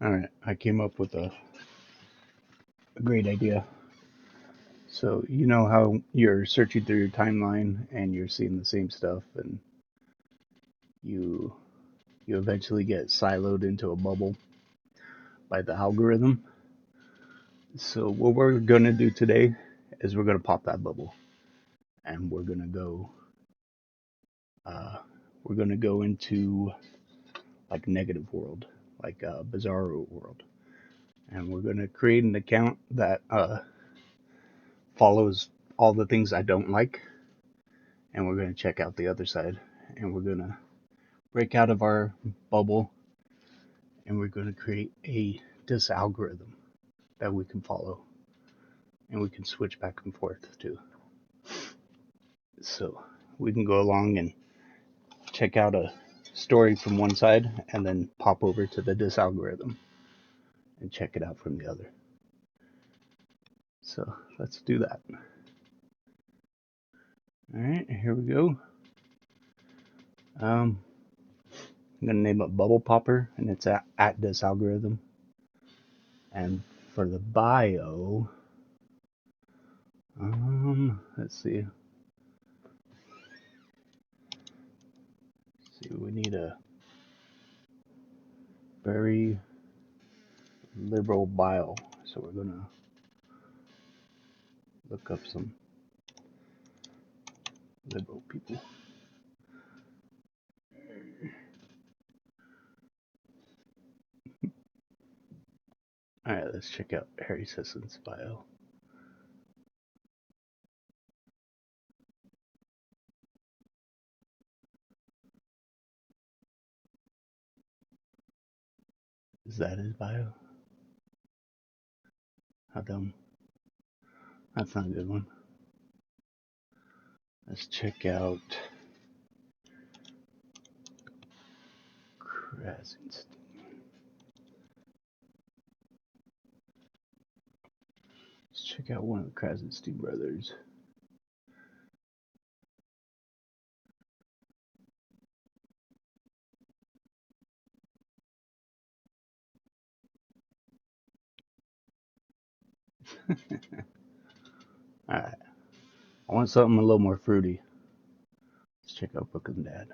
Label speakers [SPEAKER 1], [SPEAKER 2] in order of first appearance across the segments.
[SPEAKER 1] All right, I came up with a great idea. So, you know how you're searching through your timeline and you're seeing the same stuff, and you you eventually get siloed into a bubble by the algorithm. So, what we're going to do today is we're going to pop that bubble and uh, we're going to go into like negative world, like bizarro world, and we're going to create an account that follows all the things I don't like, and we're going to check out the other side, and we're going to break out of our bubble, and we're going to create a DisAlgorithm that we can follow, and we can switch back and forth to. So we can go along and check out a story from one side and then pop over to the DisAlgorithm and check it out from the other. So let's do that. All right, here we go. I'm gonna name it Bubble Popper, and it's at DisAlgorithm. And for the bio, let's see. We need a very liberal bio, so we're gonna look up some liberal people. All right, let's check out Harry Sisson's bio. Is that his bio? How dumb. That's not a good one. Let's check out Krasinski. Let's check out one of the Krasinski brothers. Alright, I want something a little more fruity. Let's check out Brooklyn Dad.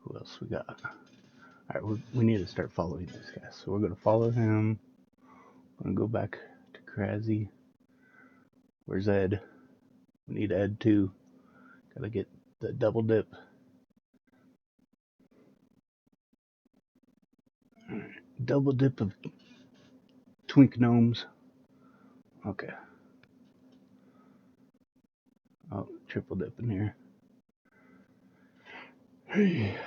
[SPEAKER 1] Who else we got? Alright, we need to start following this guy. So we're gonna follow him. We're gonna go back to Krasy. Where's Ed? We need Ed too. Gotta get the double dip. Double dip of twink gnomes. Okay. Oh, triple dip in here. Hey.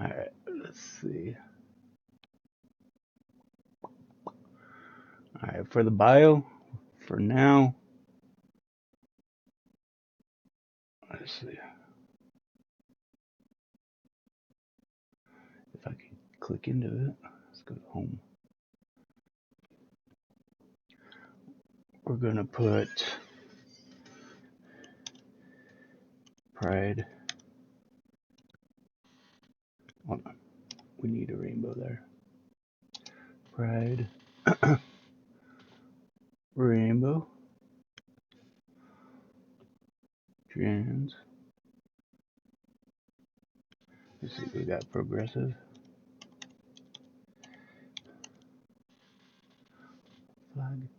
[SPEAKER 1] Alright, let's see. Alright, for the bio, for now, let's see if I can click into it. Let's go to home. We're gonna put Pride. Hold on, we need a rainbow there. Pride. Rainbow. Trans. Let's see, we got progressive. Flag.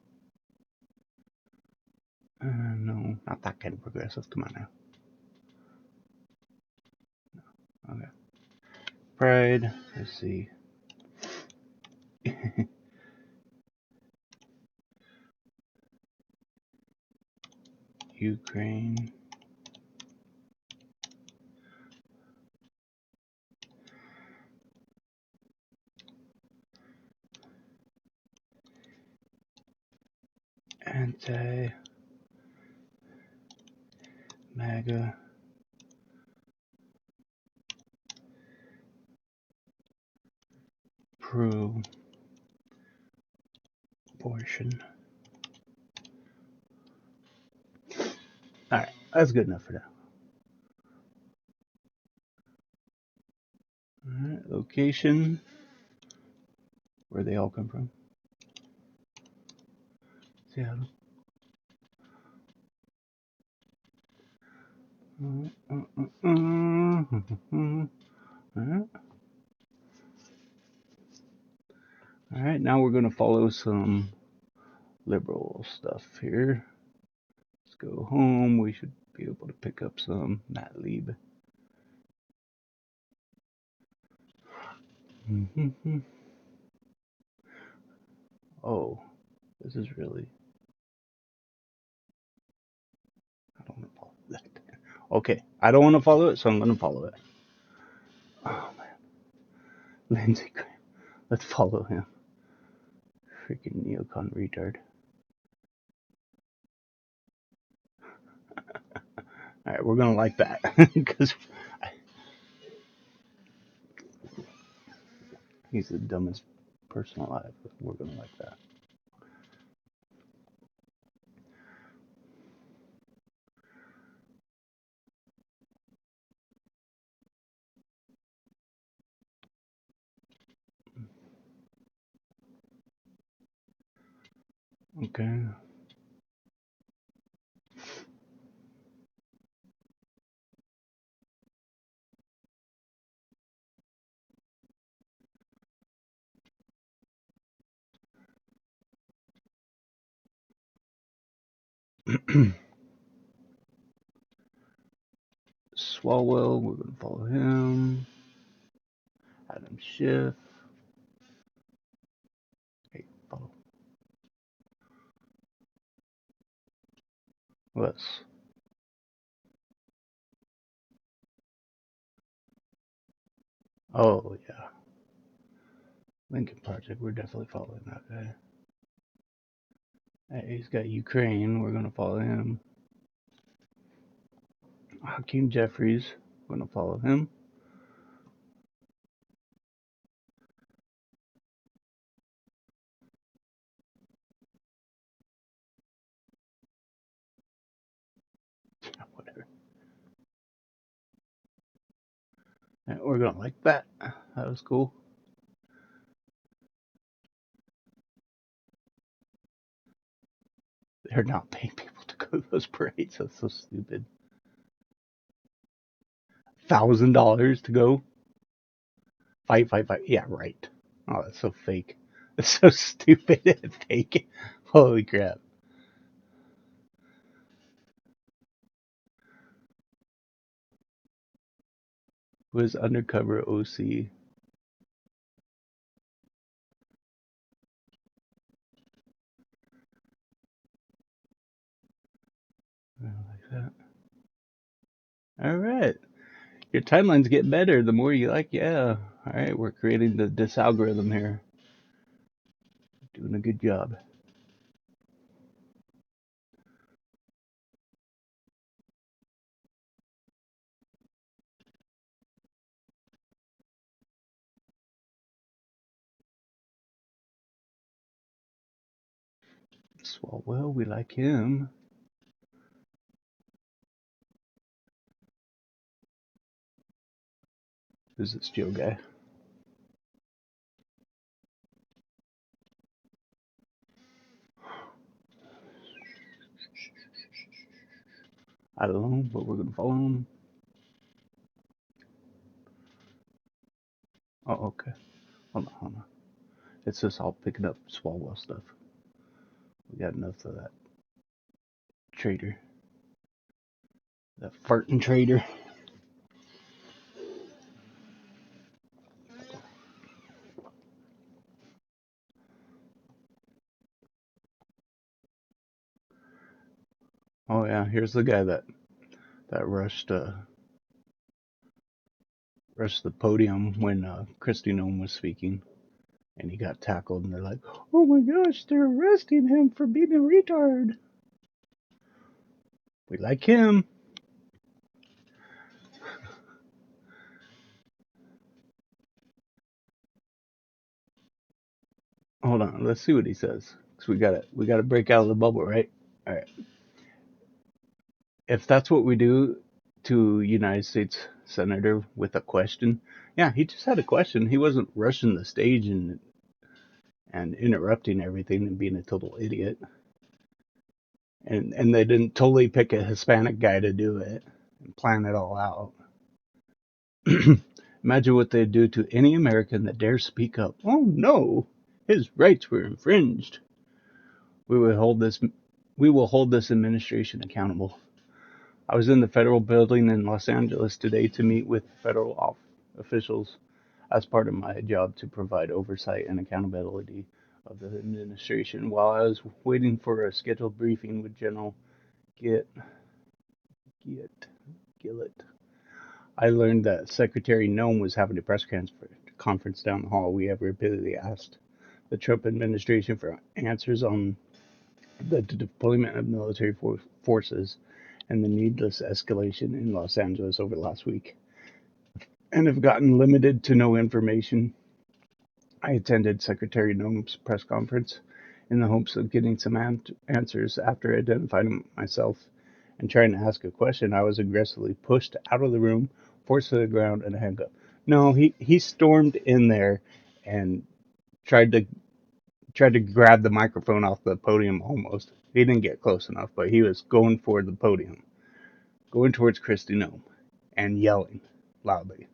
[SPEAKER 1] No, not that kind of progressive. Come on now. Okay. Pride. Let's see. Ukraine. Anti. MAGA. Pro. Abortion. All right, that's good enough for now. All right, location, where they all come from. Seattle. All right. All right, now we're going to follow some liberal stuff here. Let's go home. We should be able to pick up some Matlab. Oh, this is really. I don't want to follow that. Okay, I don't want to follow it, so I'm going to follow it. Oh man, Lindsey Graham. Let's follow him. Freaking neocon retard. All right, we're gonna like that because he's the dumbest person alive. But we're gonna like that. Okay. Swalwell, we're gonna follow him. Adam Schiff. Hey, follow. Let's. Oh yeah, Lincoln Project. We're definitely following that guy. Hey, he's got Ukraine. We're gonna follow him. Hakeem Jeffries. We're gonna follow him. Whatever. And we're gonna like that. That was cool. They're not paying people to go to those parades. That's so stupid. $1,000 to go fight, fight, fight. Yeah, right. Oh, that's so fake. That's so stupid and fake. Holy crap. Was undercover OC. Like that. All right. Your timeline's getting better the more you like. Yeah. All right. We're creating the DisAlgorithm here. Doing a good job. Swalwell, we like him. Who's this Joe guy? I don't know, but we're gonna follow him. Oh, okay. Hold on. It's just all picking up Swalwell stuff. We got enough of that trader. That farting trader. Oh yeah, here's the guy that rushed the podium when Kristi Noem was speaking, and he got tackled, and they're like, "Oh my gosh, they're arresting him for being a retard." We like him. Hold on, let's see what he says. Cause we gotta break out of the bubble, right? All right. if that's what we do to United States Senator with a question, yeah, he just had a question. He wasn't rushing the stage and interrupting everything and being a total idiot. And they didn't totally pick a Hispanic guy to do it and plan it all out. Imagine what they'd do to any American that dares speak up. Oh no, his rights were infringed. We will hold this administration accountable. I was in the federal building in Los Angeles today to meet with federal officials as part of my job to provide oversight and accountability of the administration. While I was waiting for a scheduled briefing with General Gillett, I learned that Secretary Nome was having a press conference down the hall. We have repeatedly asked the Trump administration for answers on the deployment of military forces and the needless escalation in Los Angeles over the last week, and have gotten limited to no information. I attended Secretary Nome's press conference in the hopes of getting some answers. After identifying myself and trying to ask a question, I was aggressively pushed out of the room, forced to the ground, and handcuffed. No, he stormed in there and tried to grab the microphone off the podium almost. He didn't get close enough, but he was going for the podium, going towards Kristi Noem, and yelling loudly,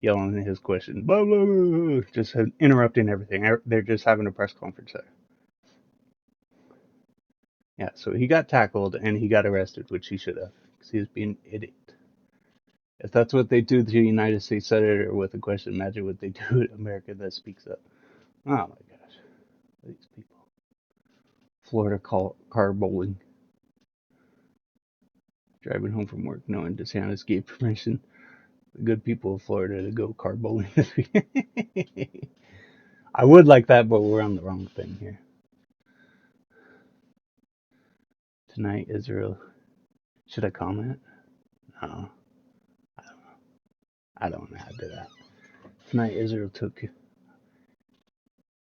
[SPEAKER 1] yelling his question, blah, blah, blah, just interrupting everything. They're just having a press conference there. Yeah, so he got tackled and he got arrested, which he should have, because he was being an idiot. If that's what they do to the United States Senator with a question, imagine what they do to America that speaks up. Oh my gosh, these people. Florida car bowling. Driving home from work knowing DeSantis gave permission to the good people of Florida to go car bowling this week. I would like that, but we're on the wrong thing here. Tonight, Israel. Should I comment? No. I don't know how to do that. Tonight, Israel took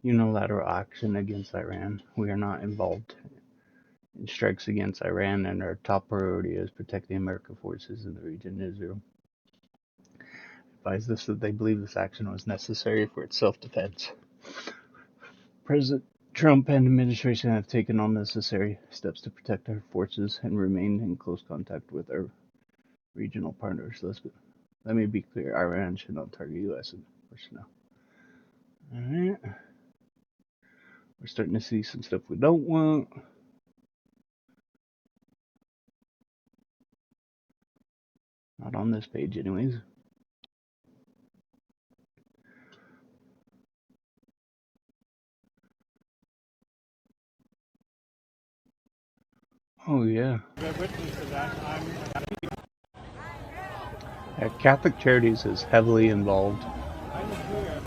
[SPEAKER 1] unilateral action against Iran. We are not involved in strikes against Iran, and our top priority is protecting American forces in the region. Israel advised us that they believe this action was necessary for its self-defense. President Trump and administration have taken all necessary steps to protect our forces and remain in close contact with our regional partners. Let me be clear, Iran should not target U.S. personnel. Alright. We're starting to see some stuff we don't want. Not on this page anyways. Oh yeah. Catholic Charities is heavily involved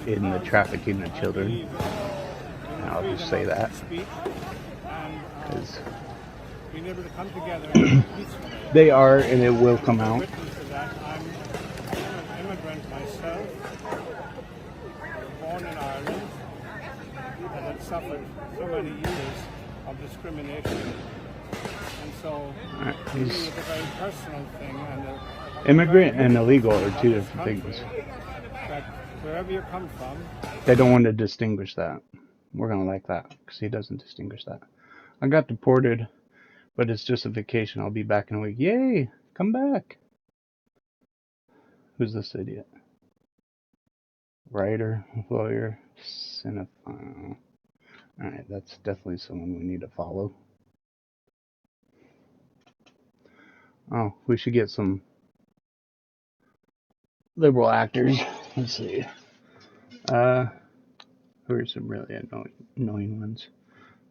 [SPEAKER 1] in the trafficking of children. And I'll just say that. Because they are, and it will come out.
[SPEAKER 2] I'm an immigrant myself, born in Ireland, and had suffered so many years of discrimination. And so, it was a very personal thing. And
[SPEAKER 1] immigrant and illegal are two different things.
[SPEAKER 2] That wherever you come from,
[SPEAKER 1] they don't want to distinguish that. We're going to like that, because he doesn't distinguish that. I got deported, but it's just a vacation. I'll be back in a week. Yay! Come back! Who's this idiot? Writer, lawyer, cinephile. Alright, that's definitely someone we need to follow. Oh, we should get some liberal actors. Let's see. Who are some really annoying ones?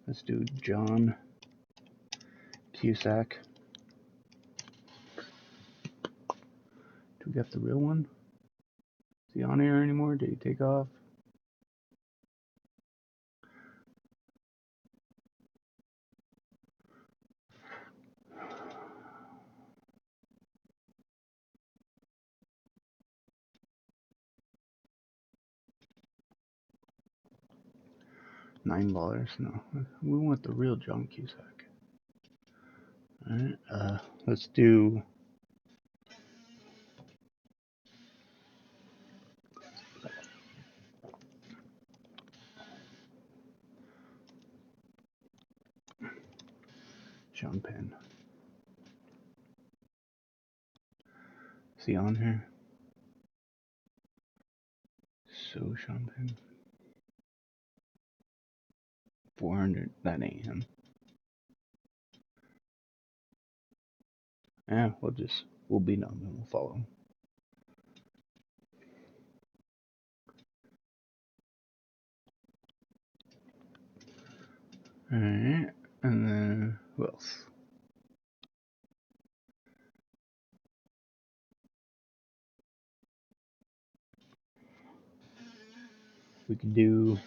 [SPEAKER 1] Let's do John Cusack. Do we got the real one? Is he on air anymore? Did he take off? $9? No. We want the real John Cusack. Alright, let's do Sean Penn. Is he on here? So Sean Penn. 400. That ain't him. Yeah, we'll be numb and we'll follow him. Alright, and then who else? We could do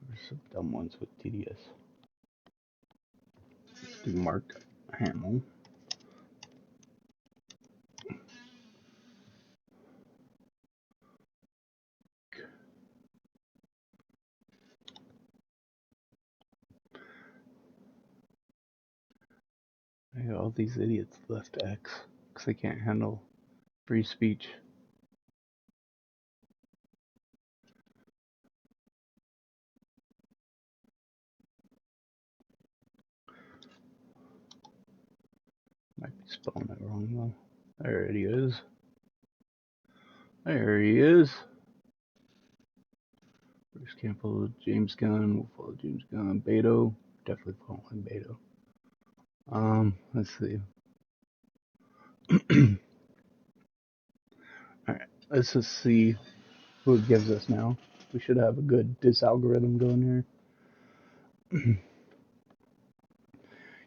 [SPEAKER 1] there's some dumb ones with TDS. Let's do Mark Hamill. All these idiots left X because they can't handle free speech. Might be spelling it wrong though. There he is. There he is. Bruce Campbell, James Gunn. We'll follow James Gunn. Beto. Definitely following Beto. Let's see. Alright, let's just see who it gives us now. We should have a good DisAlgorithm going here.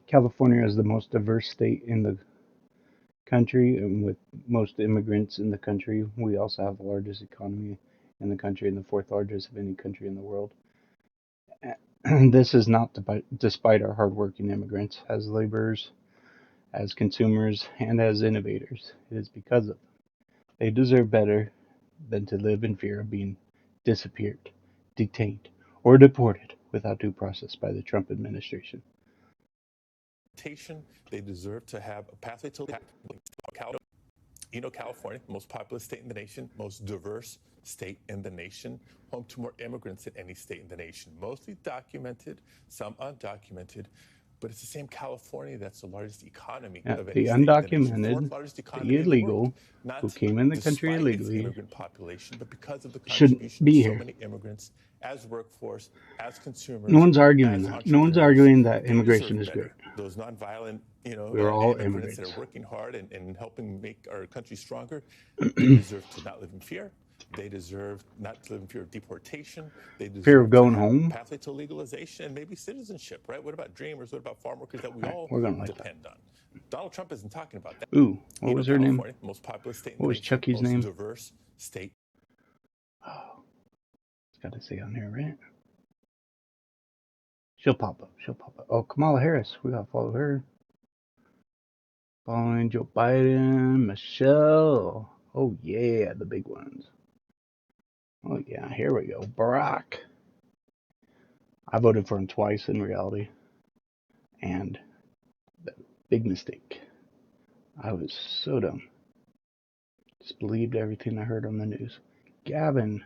[SPEAKER 1] California is the most diverse state in the country, and with most immigrants in the country. We also have the largest economy in the country and the fourth largest of any country in the world. This is not despite our hardworking immigrants as laborers, as consumers, and as innovators. It is because of them. They deserve better than to live in fear of being disappeared, detained, or deported without due process by the Trump administration.
[SPEAKER 3] They deserve to have a pathway to California, most populous state in the nation, most diverse state in the nation, home to more immigrants than any state in the nation, mostly documented, some undocumented, but it's the same California that's the largest economy of any
[SPEAKER 1] The
[SPEAKER 3] state in the nation,
[SPEAKER 1] undocumented,
[SPEAKER 3] fourth largest
[SPEAKER 1] the
[SPEAKER 3] economy in the world,
[SPEAKER 1] illegal, who
[SPEAKER 3] not
[SPEAKER 1] came in the country
[SPEAKER 3] despite its
[SPEAKER 1] illegally,
[SPEAKER 3] immigrant population, but because of the
[SPEAKER 1] shouldn't
[SPEAKER 3] contribution of
[SPEAKER 1] be
[SPEAKER 3] so
[SPEAKER 1] here.
[SPEAKER 3] many immigrants as workforce, as consumers,
[SPEAKER 1] No one's arguing
[SPEAKER 3] as
[SPEAKER 1] that. No one's
[SPEAKER 3] entrepreneurs.
[SPEAKER 1] arguing that
[SPEAKER 3] They
[SPEAKER 1] immigration
[SPEAKER 3] deserve
[SPEAKER 1] is
[SPEAKER 3] better.
[SPEAKER 1] great.
[SPEAKER 3] Those nonviolent,
[SPEAKER 1] We're all
[SPEAKER 3] immigrants that are
[SPEAKER 1] immigrants.
[SPEAKER 3] working hard and helping make our country stronger, they deserve to not live in fear. They deserve not to live in fear of deportation. They
[SPEAKER 1] Fear of
[SPEAKER 3] deserve to
[SPEAKER 1] going
[SPEAKER 3] have
[SPEAKER 1] home.
[SPEAKER 3] a pathway to legalization and maybe citizenship, right? What about dreamers? What about farm workers that we all
[SPEAKER 1] We're gonna like
[SPEAKER 3] depend on? Donald Trump isn't talking about that.
[SPEAKER 1] that. Ooh, what was her name?
[SPEAKER 3] California, most populous state in
[SPEAKER 1] What
[SPEAKER 3] the
[SPEAKER 1] was
[SPEAKER 3] nation,
[SPEAKER 1] Chucky's
[SPEAKER 3] most
[SPEAKER 1] name?
[SPEAKER 3] diverse state.
[SPEAKER 1] Oh, it's got to say on here, right? She'll pop up. She'll pop up. Oh, Kamala Harris. We gotta follow her. Following Joe Biden, Michelle. Oh yeah, the big ones. Oh yeah, here we go. Barack. I voted for him twice in reality. And the big mistake. I was so dumb. Just believed everything I heard on the news. Gavin.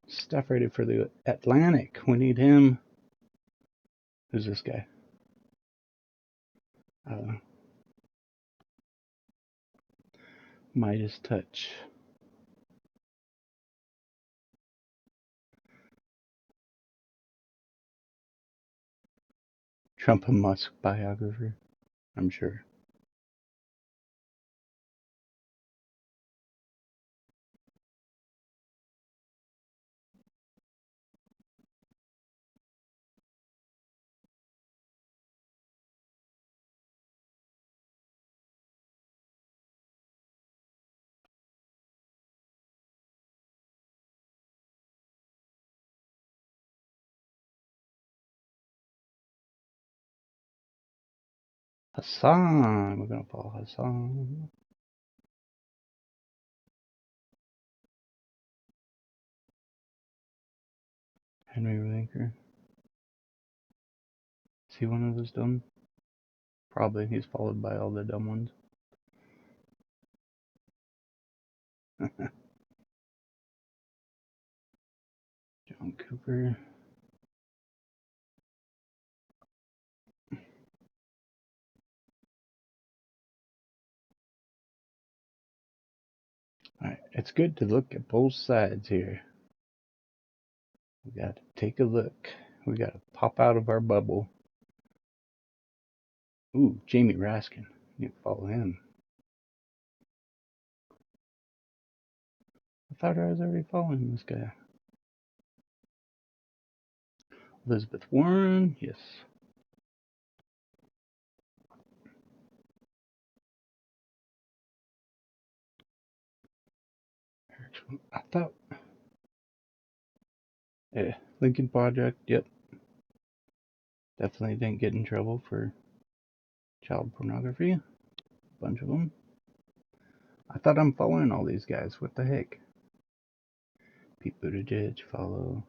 [SPEAKER 1] Stuff rated for the Atlantic. We need him. Who's this guy? I don't know. Midas Touch. Trump and Musk biographer, I'm sure. Hassan. We're gonna follow Hassan. Henry Winker. Is he one of those dumb? Probably. He's followed by all the dumb ones. John Cooper. Alright, it's good to look at both sides here. We gotta take a look. We gotta pop out of our bubble. Ooh, Jamie Raskin. You can follow him. I thought I was already following this guy. Elizabeth Warren, yes. I thought. Yeah, Lincoln Project, yep. Definitely didn't get in trouble for child pornography. A bunch of them. I thought I'm following all these guys. What the heck? Pete Buttigieg, follow.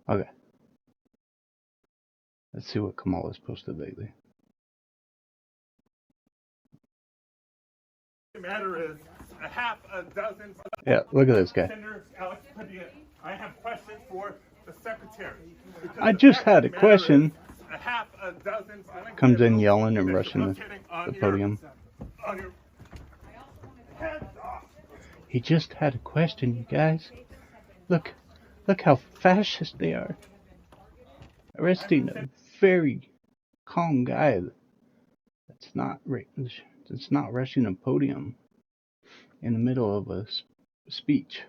[SPEAKER 1] Okay. Let's see what Kamala's posted lately.
[SPEAKER 3] The matter is, a half a dozen.
[SPEAKER 1] Yeah, look at this guy.
[SPEAKER 3] Senator Alex Padilla, I have questions for the secretary.
[SPEAKER 1] I just had a question.
[SPEAKER 3] A half a dozen
[SPEAKER 1] Comes in yelling and rushing the podium. He just had a question, you guys. Look how fascist they are. Arresting a very calm guy that's not rushing a podium in the middle of a speech.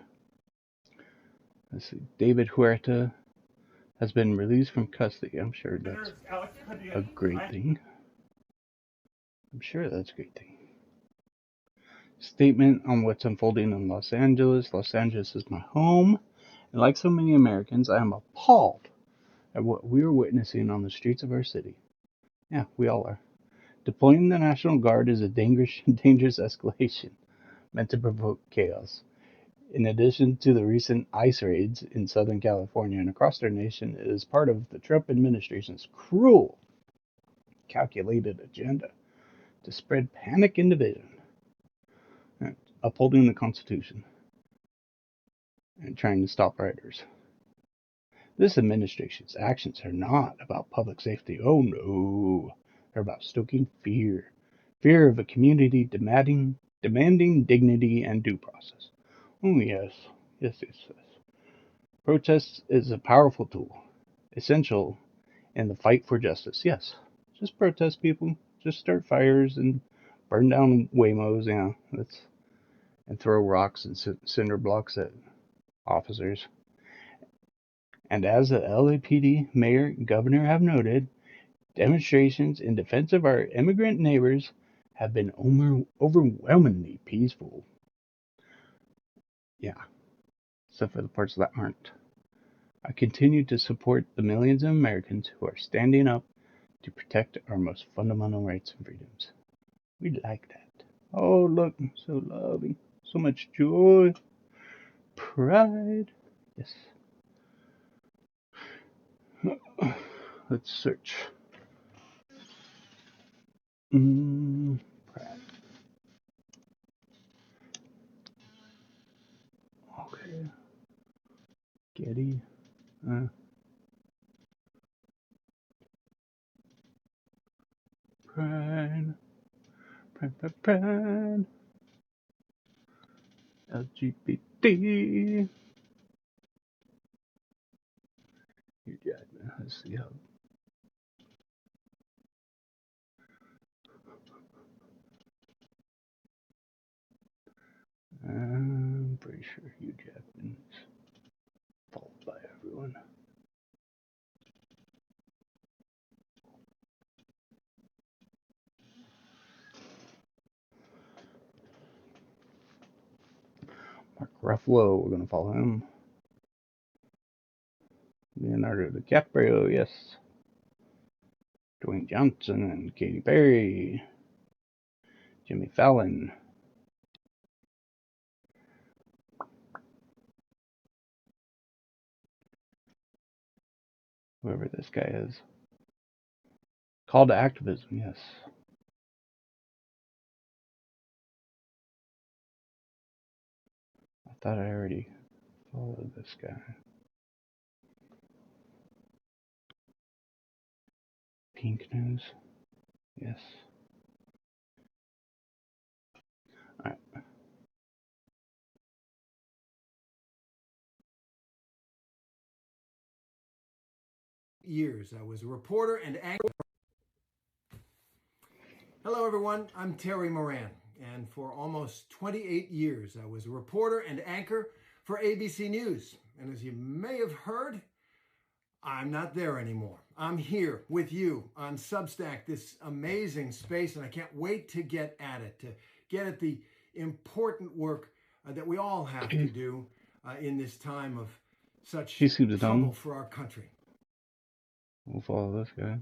[SPEAKER 1] Let's see. David Huerta has been released from custody. I'm sure that's a great thing. Statement on what's unfolding in Los Angeles. Los Angeles is my home, and like so many Americans, I am appalled at what we are witnessing on the streets of our city. Yeah, we all are. Deploying the National Guard is a dangerous escalation meant to provoke chaos. In addition to the recent ICE raids in Southern California and across our nation, it is part of the Trump administration's cruel, calculated agenda to spread panic and division, upholding the Constitution, and trying to stop rioters. This administration's actions are not about public safety. Oh no, they're about stoking fear. Fear of a community demanding dignity and due process. Oh yes. Protest is a powerful tool, essential in the fight for justice. Yes, just protest, people. Just start fires and burn down Waymos, and throw rocks and cinder blocks at officers. And as the LAPD mayor and governor have noted, demonstrations in defense of our immigrant neighbors have been overwhelmingly peaceful. Yeah, except for the parts that aren't. I continue to support the millions of Americans who are standing up to protect our most fundamental rights and freedoms. We like that. Oh, look, so loving. So much joy. Pride. Yes. Let's search. Pride. Okay. Getty. Pride. Pride. LGBT. Let's see how. I'm pretty sure Hugh Jackman's followed by everyone. Mark Ruffalo, we're gonna follow him. Leonardo DiCaprio, yes. Dwayne Johnson and Katy Perry. Jimmy Fallon. Whoever this guy is. Call to activism, yes. I thought I already followed this guy. Pink news, yes. Alright.
[SPEAKER 4] Years. I was a reporter and anchor. Hello, everyone. I'm Terry Moran, and for almost 28 years, I was a reporter and anchor for ABC News. And as you may have heard, I'm not there anymore. I'm here with you on Substack, this amazing space, and I can't wait to get at it, to get at the important work that we all have to do in this time of such trouble for our country.
[SPEAKER 1] We'll follow this guy.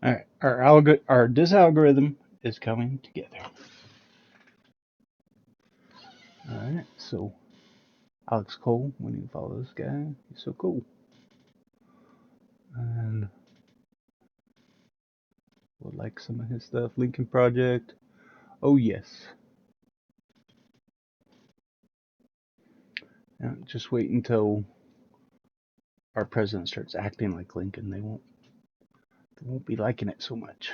[SPEAKER 1] Alright, our DisAlgorithm is coming together. Alright, so Alex Cole, we need to follow this guy. He's so cool. And we'll like some of his stuff. Lincoln Project. Oh yes. Now, just wait until our president starts acting like Lincoln. They won't be liking it so much.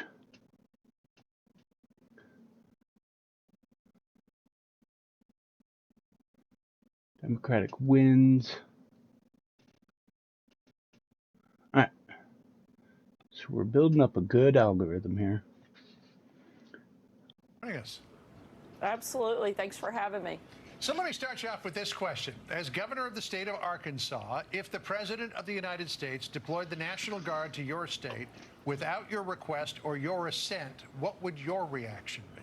[SPEAKER 1] Democratic wins. Alright. So we're building up a good algorithm here.
[SPEAKER 5] Yes.
[SPEAKER 6] Absolutely. Thanks for having me.
[SPEAKER 5] So let me start you off with this question. As governor of the state of Arkansas, if the president of the United States deployed the National Guard to your state without your request or your assent, what would your reaction be?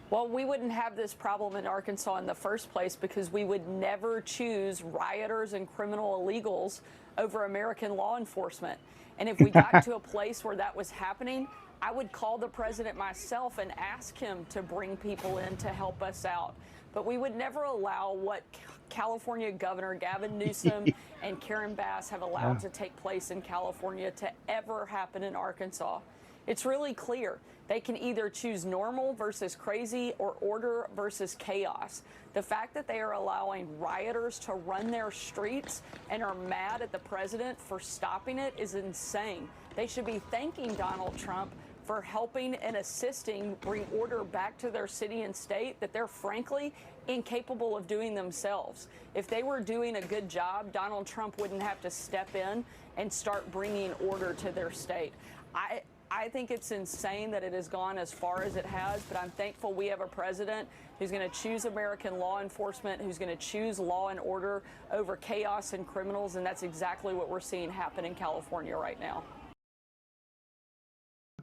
[SPEAKER 6] Well, we wouldn't have this problem in Arkansas in the first place because we would never choose rioters and criminal illegals over American law enforcement. And if we got to a place where that was happening, I would call the president myself and ask him to bring people in to help us out. But we would never allow what California Governor Gavin Newsom and Karen Bass have allowed to take place in California to ever happen in Arkansas. It's really clear. They can either choose normal versus crazy or order versus chaos. The fact that they are allowing rioters to run their streets and are mad at the president for stopping it is insane. They should be thanking Donald Trump for helping and assisting bring order back to their city and state that they're frankly incapable of doing themselves. If they were doing a good job, Donald Trump wouldn't have to step in and start bringing order to their state. I think it's insane that it has gone as far as it has, but I'm thankful we have a president who's going to choose American law enforcement, who's going to choose law and order over chaos and criminals, and that's exactly what we're seeing happen in California right now.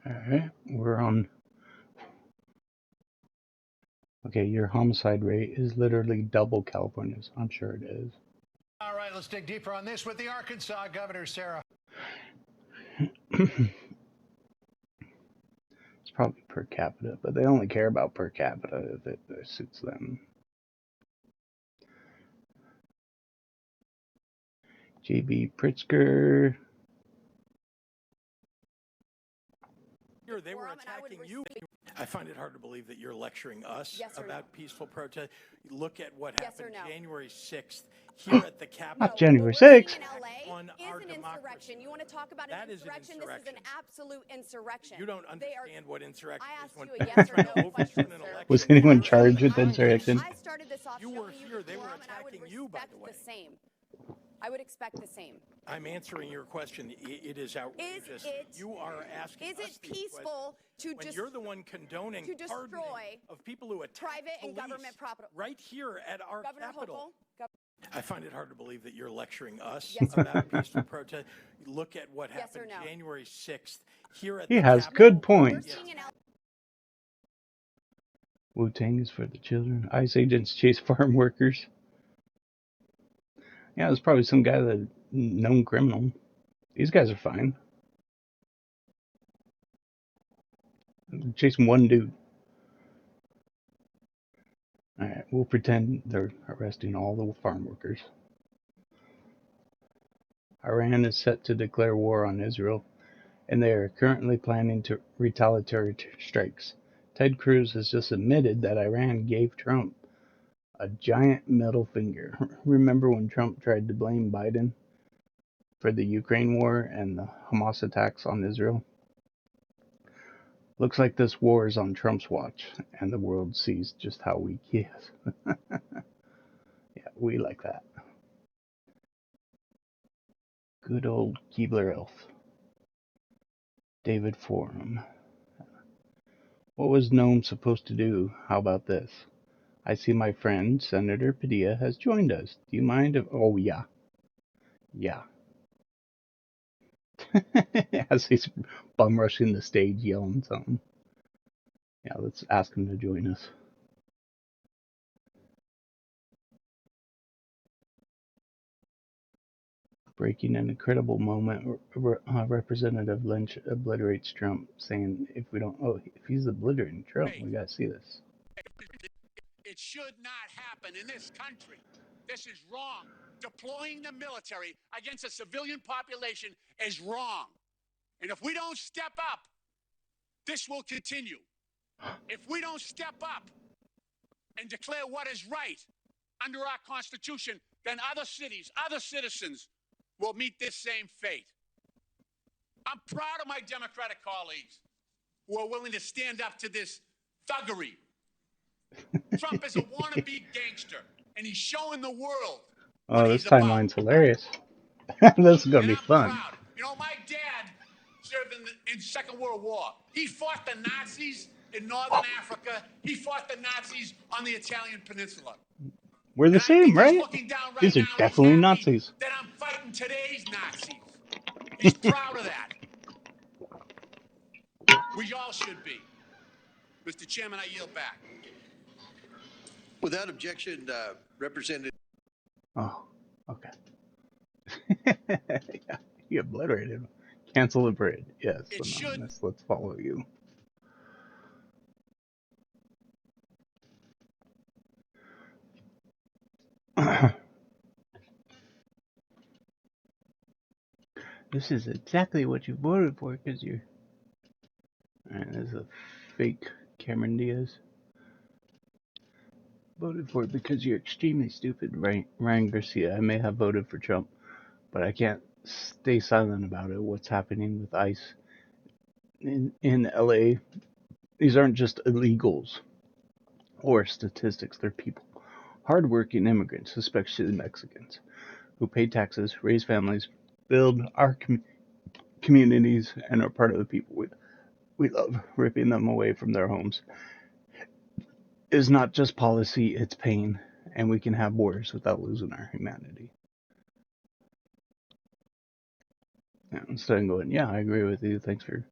[SPEAKER 1] Alright, we're on. Okay, your homicide rate is literally double California's. I'm sure it is.
[SPEAKER 5] All right, let's dig deeper on this with the Arkansas governor, Sarah.
[SPEAKER 1] It's probably per capita, but they only care about per capita if it suits them. J.B. Pritzker.
[SPEAKER 7] They were attacking you. I find it hard to believe that you're lecturing us about peaceful protest. Look at what happened January 6th here at the Capitol.
[SPEAKER 1] January 6th.
[SPEAKER 7] In LA
[SPEAKER 8] is an insurrection. You want to talk about an insurrection? This is an absolute insurrection.
[SPEAKER 7] You don't understand what insurrection is.
[SPEAKER 8] I asked you a yes or no question, sir.
[SPEAKER 1] Was anyone charged with insurrection?
[SPEAKER 8] I started this off.
[SPEAKER 7] You were here. They were attacking you, by the way.
[SPEAKER 8] I would expect the same.
[SPEAKER 7] I'm answering your question. It is outrageous. You are asking
[SPEAKER 8] us
[SPEAKER 7] these
[SPEAKER 8] peaceful
[SPEAKER 7] questions when you're the one condoning
[SPEAKER 8] to destroy
[SPEAKER 7] of people who attack
[SPEAKER 8] private and government property
[SPEAKER 7] right here at our Capitol? I find it hard to believe that you're lecturing us about peaceful protest. Look at what happened January 6th here at the Capitol.
[SPEAKER 1] He has good points. Wu-Tang is for the children. ICE agents chase farm workers. Yeah, it's probably some guy that known criminal. These guys are fine. They're chasing one dude. Alright, we'll pretend they're arresting all the farm workers. Iran is set to declare war on Israel, and they are currently planning retaliatory strikes. Ted Cruz has just admitted that Iran gave Trump a giant middle finger. Remember when Trump tried to blame Biden for the Ukraine war and the Hamas attacks on Israel? Looks like this war is on Trump's watch, and the world sees just how weak he is. Yeah, we like that. Good old Keebler Elf. David Forum. What was Gnome supposed to do? How about this? I see my friend, Senator Padilla, has joined us. Do you mind if... Oh, yeah. Yeah. As he's bum rushing the stage yelling something. Yeah, let's ask him to join us. Breaking an incredible moment. Representative Lynch obliterates Trump, saying if he's obliterating Trump, we gotta see this.
[SPEAKER 9] It should not happen in this country. This is wrong. Deploying the military against a civilian population is wrong. And if we don't step up, this will continue. If we don't step up and declare what is right under our Constitution, then other cities, other citizens will meet this same fate. I'm proud of my Democratic colleagues who are willing to stand up to this thuggery. Trump is a wannabe gangster, and he's showing the world what
[SPEAKER 1] this
[SPEAKER 9] he's about.
[SPEAKER 1] timeline's hilarious. This is gonna be fun.
[SPEAKER 9] Proud. You know, my dad served in the Second World War. He fought the Nazis in Northern Africa. He fought the Nazis on the Italian Peninsula.
[SPEAKER 1] We're the same, right? These are definitely Nazis.
[SPEAKER 9] That I'm fighting today's Nazis. He's proud of that. We all should be. Mr. Chairman, I yield back.
[SPEAKER 10] Without objection, Representative.
[SPEAKER 1] Oh, okay. Yeah, you obliterated him. Cancel the parade. Yes, Anonymous, let's follow you. This is exactly what you voted for, because you're... Alright, this is a fake Cameron Diaz. Voted for it because you're extremely stupid, Ryan Garcia. I may have voted for Trump, but I can't stay silent about it. What's happening with ICE in LA? These aren't just illegals or statistics. They're people. Hardworking immigrants, especially Mexicans, who pay taxes, raise families, build our communities, and are part of the people we love. Ripping them away from their homes is not just policy, it's pain, and we can have wars without losing our humanity. And instead of going, yeah, I agree with you, thanks for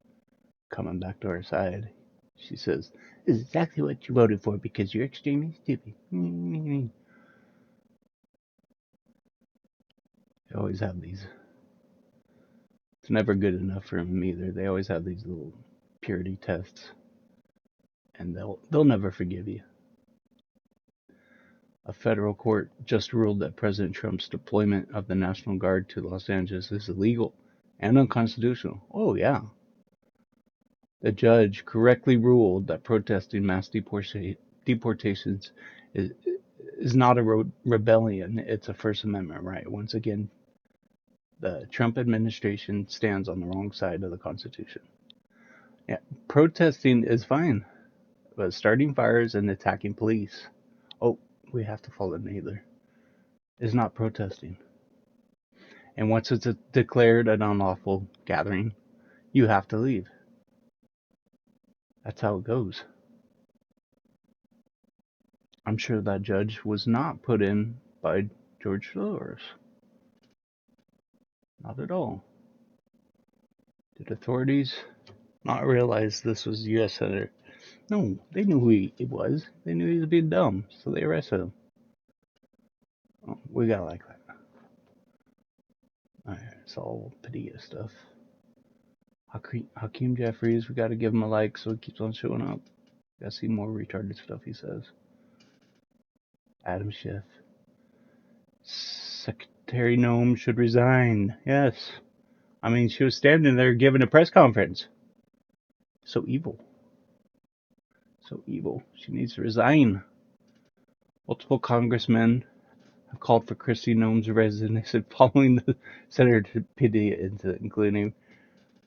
[SPEAKER 1] coming back to our side, she says, this is exactly what you voted for because you're extremely stupid. They always have these. It's never good enough for them either. They always have these little purity tests, and they'll never forgive you. A federal court just ruled that President Trump's deployment of the National Guard to Los Angeles is illegal and unconstitutional. Oh, yeah. The judge correctly ruled that protesting mass deportations is not a rebellion, it's a First Amendment right. Once again, the Trump administration stands on the wrong side of the Constitution. Yeah, protesting is fine, but starting fires and attacking police, oh, we have to follow Naylor, is not protesting. And once it's declared an unlawful gathering, you have to leave. That's how it goes. I'm sure that judge was not put in by George Soros. Not at all. Did authorities not realize this was a U.S. Senator? No, they knew who he was. They knew he was being dumb, so they arrested him. Oh, we gotta like that. Alright, it's all Padilla stuff. Hakeem Jeffries, we gotta give him a like so he keeps on showing up. Gotta see more retarded stuff he says. Adam Schiff. Terry Nome should resign. Yes. I mean, she was standing there giving a press conference. So evil. So evil. She needs to resign. Multiple congressmen have called for Kristi Noem's resignation following the serendipity, including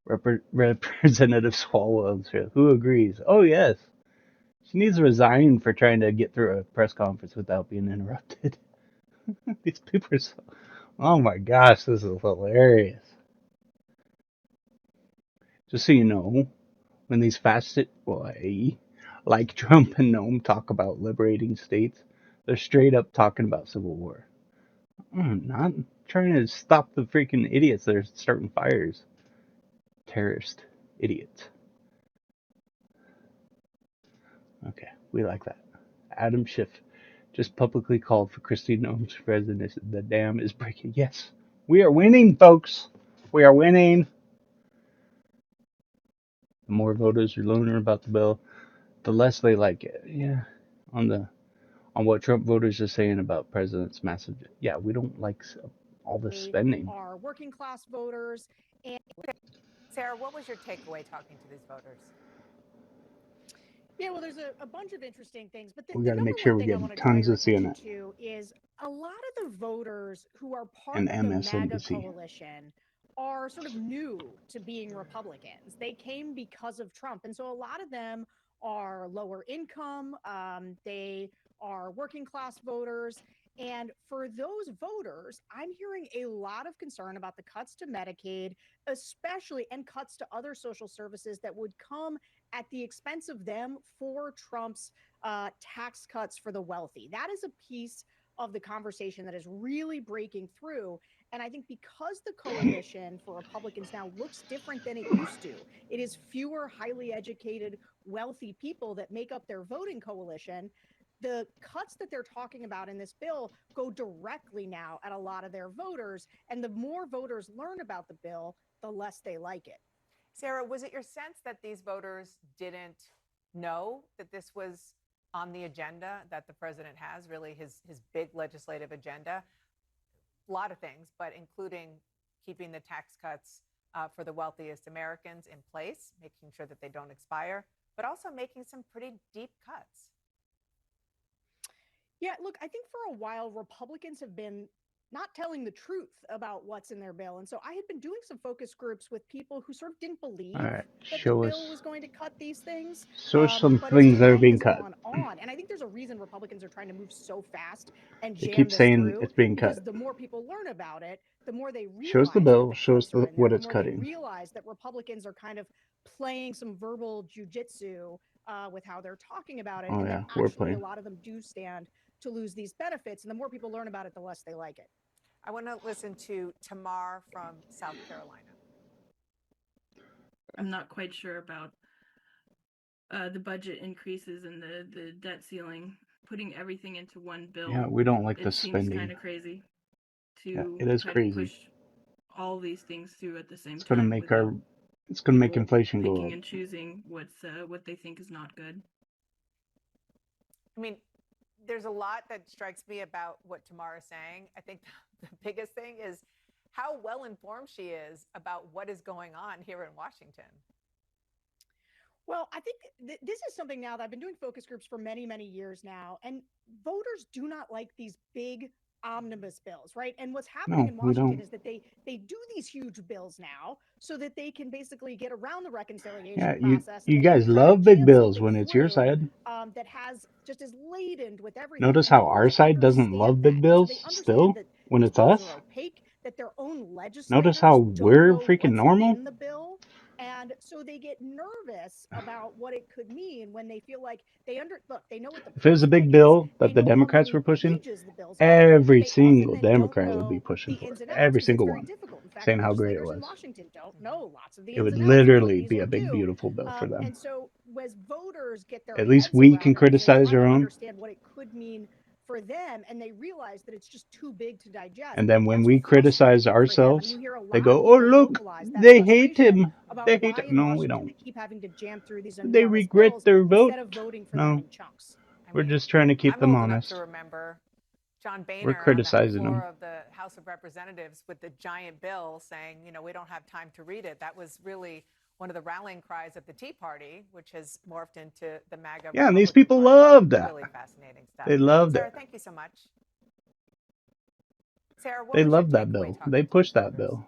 [SPEAKER 1] Representative Swalwell, who agrees. Oh, yes. She needs to resign for trying to get through a press conference without being interrupted. These people are so... Oh my gosh, this is hilarious. Just so you know, when these fascist like Trump and Noam talk about liberating states, they're straight up talking about civil war. Not trying to stop the freaking idiots that are starting fires. Terrorist idiots. Okay, we like that. Adam Schiff just publicly called for Kristi Noem's resignation. The dam is breaking. Yes, we are winning, folks. We are winning. The more voters are learning about the bill, the less they like it. Yeah, on what Trump voters are saying about president's massive. Yeah, we don't like all this spending.
[SPEAKER 11] Are working class voters. And
[SPEAKER 12] Sarah, what was your takeaway talking to these voters?
[SPEAKER 11] Yeah, well, there's a bunch of interesting things, but
[SPEAKER 1] We
[SPEAKER 11] the
[SPEAKER 1] got to
[SPEAKER 11] number
[SPEAKER 1] make sure
[SPEAKER 11] one
[SPEAKER 1] we
[SPEAKER 11] thing I
[SPEAKER 1] get
[SPEAKER 11] want to draw
[SPEAKER 1] tons
[SPEAKER 11] your
[SPEAKER 1] of CNN
[SPEAKER 11] attention to is a lot of the voters who are part
[SPEAKER 1] and
[SPEAKER 11] of the MAGA
[SPEAKER 1] MSNBC.
[SPEAKER 11] coalition are sort of new to being Republicans. They came because of Trump. And so a lot of them are lower income. They are working class voters. And for those voters, I'm hearing a lot of concern about the cuts to Medicaid, especially, and cuts to other social services that would come at the expense of them for Trump's tax cuts for the wealthy. That is a piece of the conversation that is really breaking through. And I think because the coalition for Republicans now looks different than it used to, it is fewer highly educated, wealthy people that make up their voting coalition. The cuts that they're talking about in this bill go directly now at a lot of their voters. And the more voters learn about the bill, the less they like it.
[SPEAKER 12] Sarah, was it your sense that these voters didn't know that this was on the agenda that the president has, really his big legislative agenda? A lot of things, but including keeping the tax cuts for the wealthiest Americans in place, making sure that they don't expire, but also making some pretty deep cuts.
[SPEAKER 11] Yeah, look, I think for a while, Republicans have been not telling the truth about what's in their bill. And so I had been doing some focus groups with people who sort of didn't believe that the bill was going to cut these things.
[SPEAKER 1] Show us some
[SPEAKER 11] but
[SPEAKER 1] things
[SPEAKER 11] as
[SPEAKER 1] that are
[SPEAKER 11] time
[SPEAKER 1] being
[SPEAKER 11] has
[SPEAKER 1] cut.
[SPEAKER 11] gone on, and I think there's a reason Republicans are trying to move so fast and
[SPEAKER 1] They
[SPEAKER 11] jam
[SPEAKER 1] keep
[SPEAKER 11] this
[SPEAKER 1] saying
[SPEAKER 11] through,
[SPEAKER 1] it's being
[SPEAKER 11] because
[SPEAKER 1] cut.
[SPEAKER 11] the more people learn about it, the more they realize
[SPEAKER 1] Show us the bill.
[SPEAKER 11] that the
[SPEAKER 1] Show us
[SPEAKER 11] cuts are in there,
[SPEAKER 1] what
[SPEAKER 11] the
[SPEAKER 1] it's
[SPEAKER 11] more they
[SPEAKER 1] cutting.
[SPEAKER 11] realize that Republicans are kind of playing some verbal jujitsu with how they're talking about it,
[SPEAKER 1] Oh
[SPEAKER 11] and
[SPEAKER 1] yeah,
[SPEAKER 11] that
[SPEAKER 1] we're
[SPEAKER 11] actually
[SPEAKER 1] playing.
[SPEAKER 11] a lot of them do stand to lose these benefits. And the more people learn about it, the less they like it.
[SPEAKER 12] I want to listen to Tamar from South Carolina.
[SPEAKER 13] I'm not quite sure about the budget increases and the debt ceiling, putting everything into one bill.
[SPEAKER 1] Yeah, we don't like the
[SPEAKER 13] spending. It seems kind
[SPEAKER 1] spending.
[SPEAKER 13] of crazy
[SPEAKER 1] Yeah,
[SPEAKER 13] to
[SPEAKER 1] it is
[SPEAKER 13] try
[SPEAKER 1] crazy.
[SPEAKER 13] to push all these things through at the same
[SPEAKER 1] It's
[SPEAKER 13] time.
[SPEAKER 1] gonna make it's gonna make inflation go
[SPEAKER 13] picking
[SPEAKER 1] up.
[SPEAKER 13] and choosing what they think is not good.
[SPEAKER 12] I mean, there's a lot that strikes me about what Tamar is saying. I think the biggest thing is how well informed she is about what is going on here in Washington.
[SPEAKER 11] Well, I think this is something now that I've been doing focus groups for many, many years now, and voters do not like these big omnibus bills, right? And what's happening in Washington is that they do these huge bills now so that they can basically get around the reconciliation process.
[SPEAKER 1] You
[SPEAKER 11] And
[SPEAKER 1] guys love big bills when it's your side.
[SPEAKER 11] That has just as laden with everything.
[SPEAKER 1] Notice how our side doesn't love big bills still when it's us.
[SPEAKER 11] Are opaque, that their own legislators
[SPEAKER 1] Notice how we're freaking normal.
[SPEAKER 11] in the bill. And so they get nervous about what it could mean when they feel like they know what the
[SPEAKER 1] If it was a big bill that the Democrats were pushing, every single Democrat would be pushing for it. Every single one. Saying how great it was.
[SPEAKER 11] Washington don't know lots of the
[SPEAKER 1] it would
[SPEAKER 11] ins and outs
[SPEAKER 1] literally be a big, beautiful bill for them.
[SPEAKER 11] And so as voters get their
[SPEAKER 1] at least we can criticize our own.
[SPEAKER 11] Understand what it could mean for them, and they realize that it's just too big to digest.
[SPEAKER 1] And then when we criticize ourselves, they go, "Oh look, they hate him. They hate him." No, we don't.
[SPEAKER 11] They keep having to jam through these
[SPEAKER 1] they regret their vote.
[SPEAKER 11] Instead of voting for
[SPEAKER 1] no,
[SPEAKER 11] them in chunks.
[SPEAKER 1] We're just trying to keep them honest.
[SPEAKER 12] I'm old enough to remember John Boehner
[SPEAKER 1] We're
[SPEAKER 12] on the
[SPEAKER 1] criticizing
[SPEAKER 12] floor
[SPEAKER 1] them.
[SPEAKER 12] of the House of Representatives with the giant bill saying, you know, we don't have time to read it. That was really one of the rallying cries at the Tea Party, which has morphed into the MAGA.
[SPEAKER 1] Yeah, and these
[SPEAKER 12] Republican
[SPEAKER 1] people
[SPEAKER 12] Party.
[SPEAKER 1] loved that.
[SPEAKER 12] Really fascinating stuff.
[SPEAKER 1] They loved
[SPEAKER 12] Sarah,
[SPEAKER 1] it.
[SPEAKER 12] thank you so much. Sarah, what
[SPEAKER 1] They
[SPEAKER 12] was your
[SPEAKER 1] loved that
[SPEAKER 12] takeaway
[SPEAKER 1] bill.
[SPEAKER 12] talking
[SPEAKER 1] They
[SPEAKER 12] to
[SPEAKER 1] pushed
[SPEAKER 12] these
[SPEAKER 1] that
[SPEAKER 12] voters?
[SPEAKER 1] bill.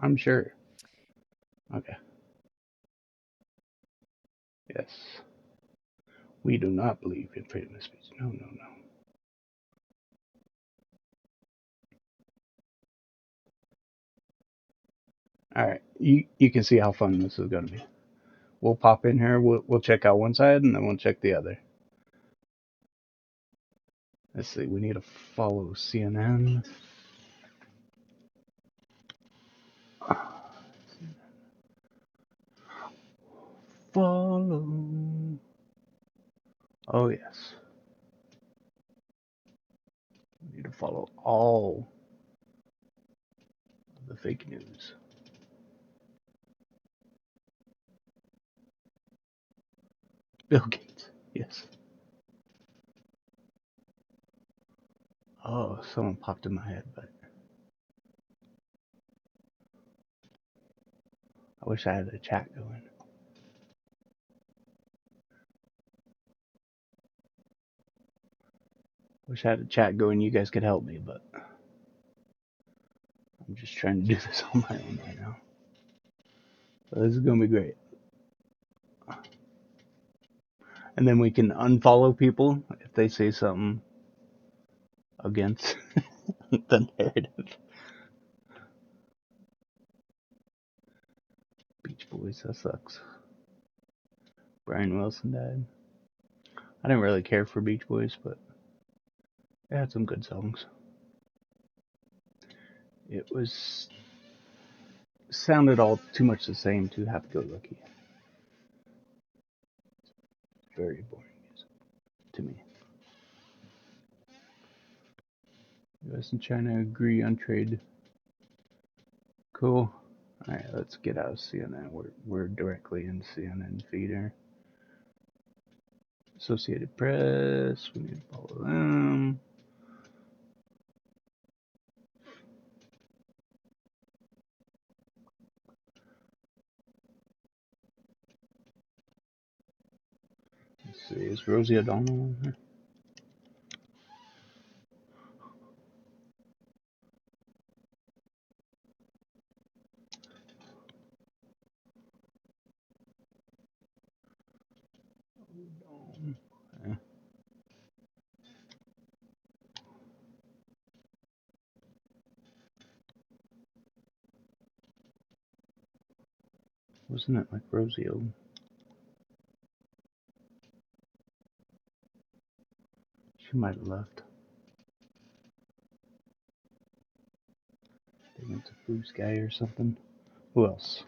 [SPEAKER 1] I'm sure. Okay. Yes. We do not believe in freedom of speech. No, no, no. All right. You can see how fun this is going to be. We'll pop in here. We'll check out one side and then we'll check the other. Let's see. We need to follow CNN. Follow. Oh, yes. We need to follow all of the fake news. Bill Gates. Yes. Oh, someone popped in my head, but I wish I had a chat going. Wish I had a chat going. You guys could help me, but I'm just trying to do this on my own right now. So this is gonna be great. And then we can unfollow people if they say something against the narrative. Beach Boys, that sucks. Brian Wilson died. I didn't really care for Beach Boys, but they had some good songs. It was sounded all too much the same to Happy Go Lucky. Very boring music to me. US and China agree on trade. Cool. Alright, let's get out of CNN. We're directly in CNN feeder. Associated Press, we need to follow them. Let's see, is Rosie O'Donnell on here? Wasn't it like Rosie O? She might have left. I think it's a Blue Sky or something. Who else?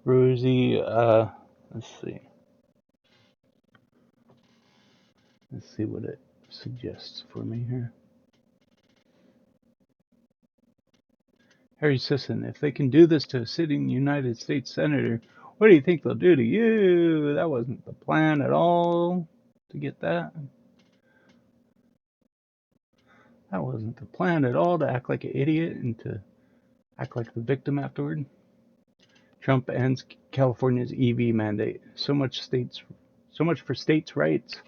[SPEAKER 1] Rosie, let's see. Let's see what it suggests for me here. Harry Sisson, if they can do this to a sitting United States Senator, what do you think they'll do to you? That wasn't the plan at all to get that. That wasn't the plan at all to act like an idiot and to act like the victim afterward. Trump ends California's EV mandate. So much for states' rights.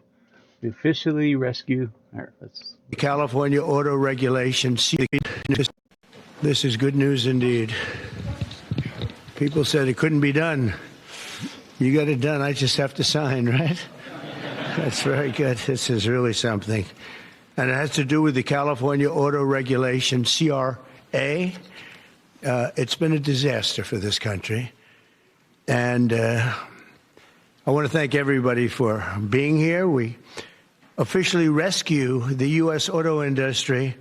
[SPEAKER 1] We officially rescue. All right, let's.
[SPEAKER 14] California auto regulation. This is good news indeed. People said it couldn't be done. You got it done. I just have to sign, right? That's very good. This is really something. And it has to do with the California auto regulation, CRA. It's been a disaster for this country. And I want to thank everybody for being here. We officially rescue the U.S. auto industry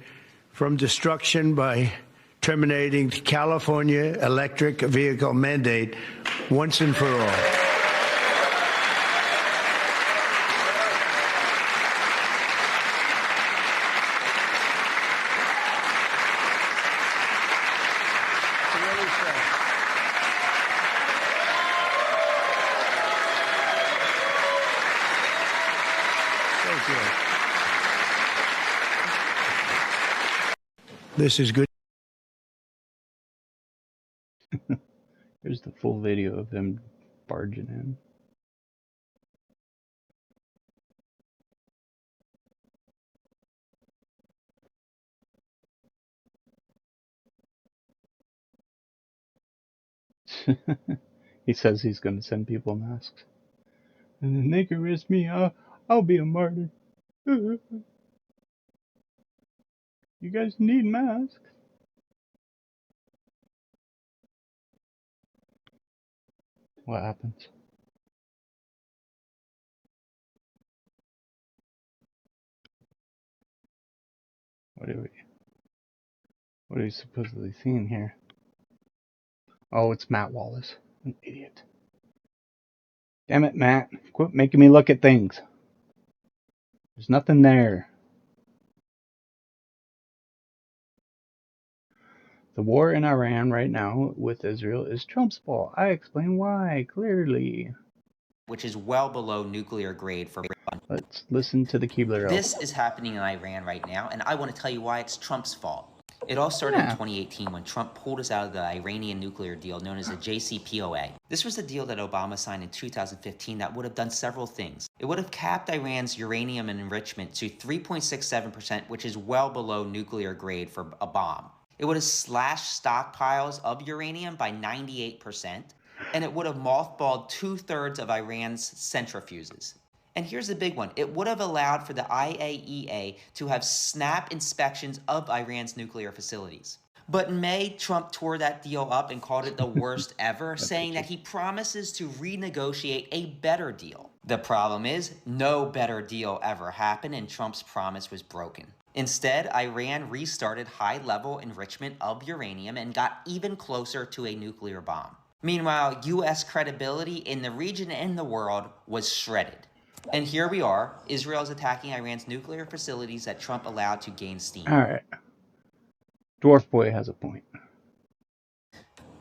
[SPEAKER 14] from destruction by terminating the California electric vehicle mandate once and for all. This is good.
[SPEAKER 1] Here's the full video of them barging in. He says he's going to send people masks. And then they can arrest me. I'll be a martyr. You guys need masks. What happens? What are we supposedly seeing here? Oh, it's Matt Wallace. An idiot. Damn it, Matt. Quit making me look at things. There's nothing there. The war in Iran right now with Israel is Trump's fault. I explain why, clearly.
[SPEAKER 15] Which is well below nuclear grade for.
[SPEAKER 1] Let's listen to the Keebler
[SPEAKER 15] This is happening in Iran right now, and I want to tell you why it's Trump's fault. It all started in 2018 when Trump pulled us out of the Iranian nuclear deal known as the JCPOA. This was a deal that Obama signed in 2015 that would have done several things. It would have capped Iran's uranium enrichment to 3.67%, which is well below nuclear grade for a bomb. It would have slashed stockpiles of uranium by 98%, and it would have mothballed 2/3 of Iran's centrifuges. And here's the big one. It would have allowed for the IAEA to have snap inspections of Iran's nuclear facilities. But in May, Trump tore that deal up and called it the worst ever, saying that he promises to renegotiate a better deal. The problem is, no better deal ever happened and Trump's promise was broken. Instead, Iran restarted high-level enrichment of uranium and got even closer to a nuclear bomb. Meanwhile, U.S. credibility in the region and the world was shredded. And here we are, Israel is attacking Iran's nuclear facilities that Trump allowed to gain steam.
[SPEAKER 1] Alright. Dwarf Boy has a point.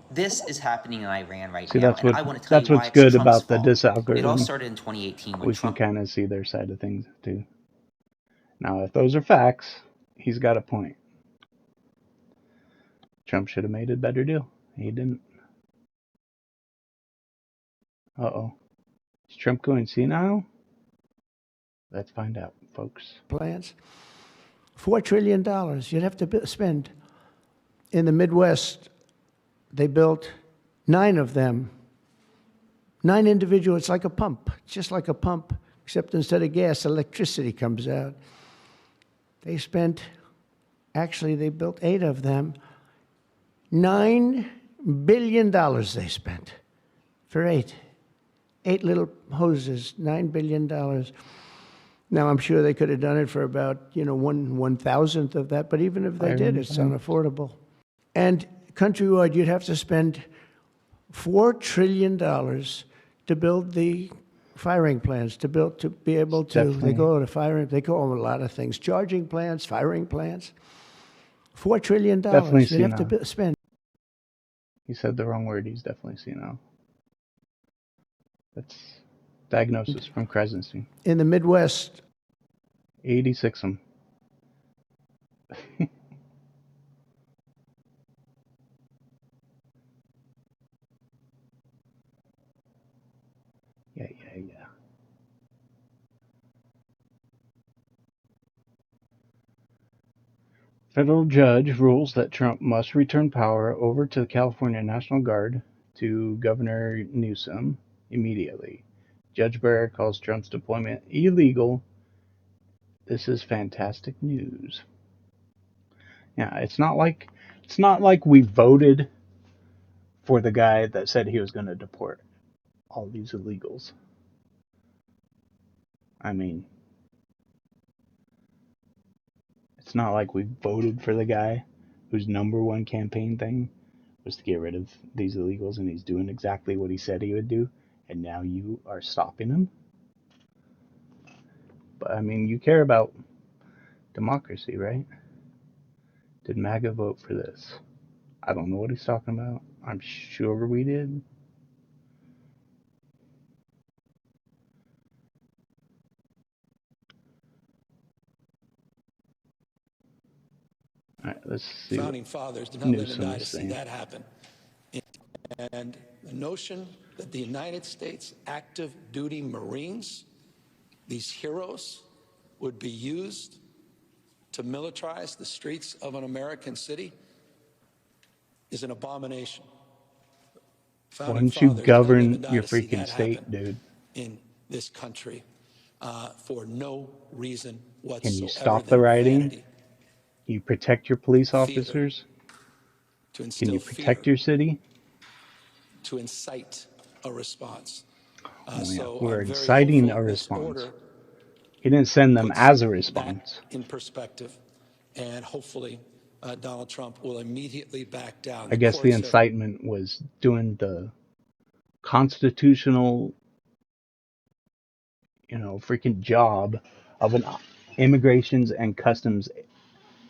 [SPEAKER 15] This is happening in Iran right
[SPEAKER 1] See,
[SPEAKER 15] now,
[SPEAKER 1] that's
[SPEAKER 15] and I want to tell
[SPEAKER 1] that's
[SPEAKER 15] you why
[SPEAKER 1] what's
[SPEAKER 15] it's
[SPEAKER 1] good
[SPEAKER 15] Trump's
[SPEAKER 1] about the
[SPEAKER 15] fault.
[SPEAKER 1] DisAlgorithm.
[SPEAKER 15] It all started in 2018 when
[SPEAKER 1] we
[SPEAKER 15] Trump...
[SPEAKER 1] can kind of see their side of things, too. Now, if those are facts, he's got a point. Trump should have made a better deal. He didn't. Uh-oh. Is Trump going senile? Let's find out, folks.
[SPEAKER 14] Plans. $4 trillion you'd have to spend. In the Midwest, they built 9 of them. 9 individual, it's like a pump, just like a pump, except instead of gas, electricity comes out. They spent, actually, they built 8 of them. $9 billion they spent for 8. 8 little hoses, $9 billion. Now, I'm sure they could have done it for about, 1/1000th of that, but even if they did, it's unaffordable. And countrywide, you'd have to spend $4 trillion to build the firing plants, to be able to, they go to firing, they call them a lot of things, charging plants, firing plants. $4 trillion
[SPEAKER 1] Definitely
[SPEAKER 14] you'd have to spend.
[SPEAKER 1] He said the wrong word. He's definitely senile. That's diagnosis from Krasenstein.
[SPEAKER 14] In the Midwest.
[SPEAKER 1] 86 them. Yeah. Federal judge rules that Trump must return power over to the California National Guard to Governor Newsom immediately. Judge Barrett calls Trump's deployment illegal. This is fantastic news. Yeah, it's not like we voted for the guy that said he was going to deport all these illegals. I mean, it's not like we voted for the guy whose #1 campaign thing was to get rid of these illegals, and he's doing exactly what he said he would do, and now you are stopping him. But I mean, you care about democracy, right? Did MAGA vote for this? I don't know what he's talking about. I'm sure we did. All right, let's see.
[SPEAKER 7] Founding fathers did not live and die to see that happen. And the notion that the United States active duty Marines, these heroes, would be used to militarize the streets of an American city is an abomination.
[SPEAKER 1] Why don't you govern your freaking state, dude?
[SPEAKER 7] In this country, for no reason whatsoever.
[SPEAKER 1] Can you stop the rioting? Can you protect your police officers? Can you protect your city?
[SPEAKER 7] To incite a response.
[SPEAKER 1] We're inciting a response. He didn't send them as a response.
[SPEAKER 7] In perspective, and hopefully Donald Trump will immediately back down.
[SPEAKER 1] I guess the incitement was doing the constitutional, freaking job of an immigrations and customs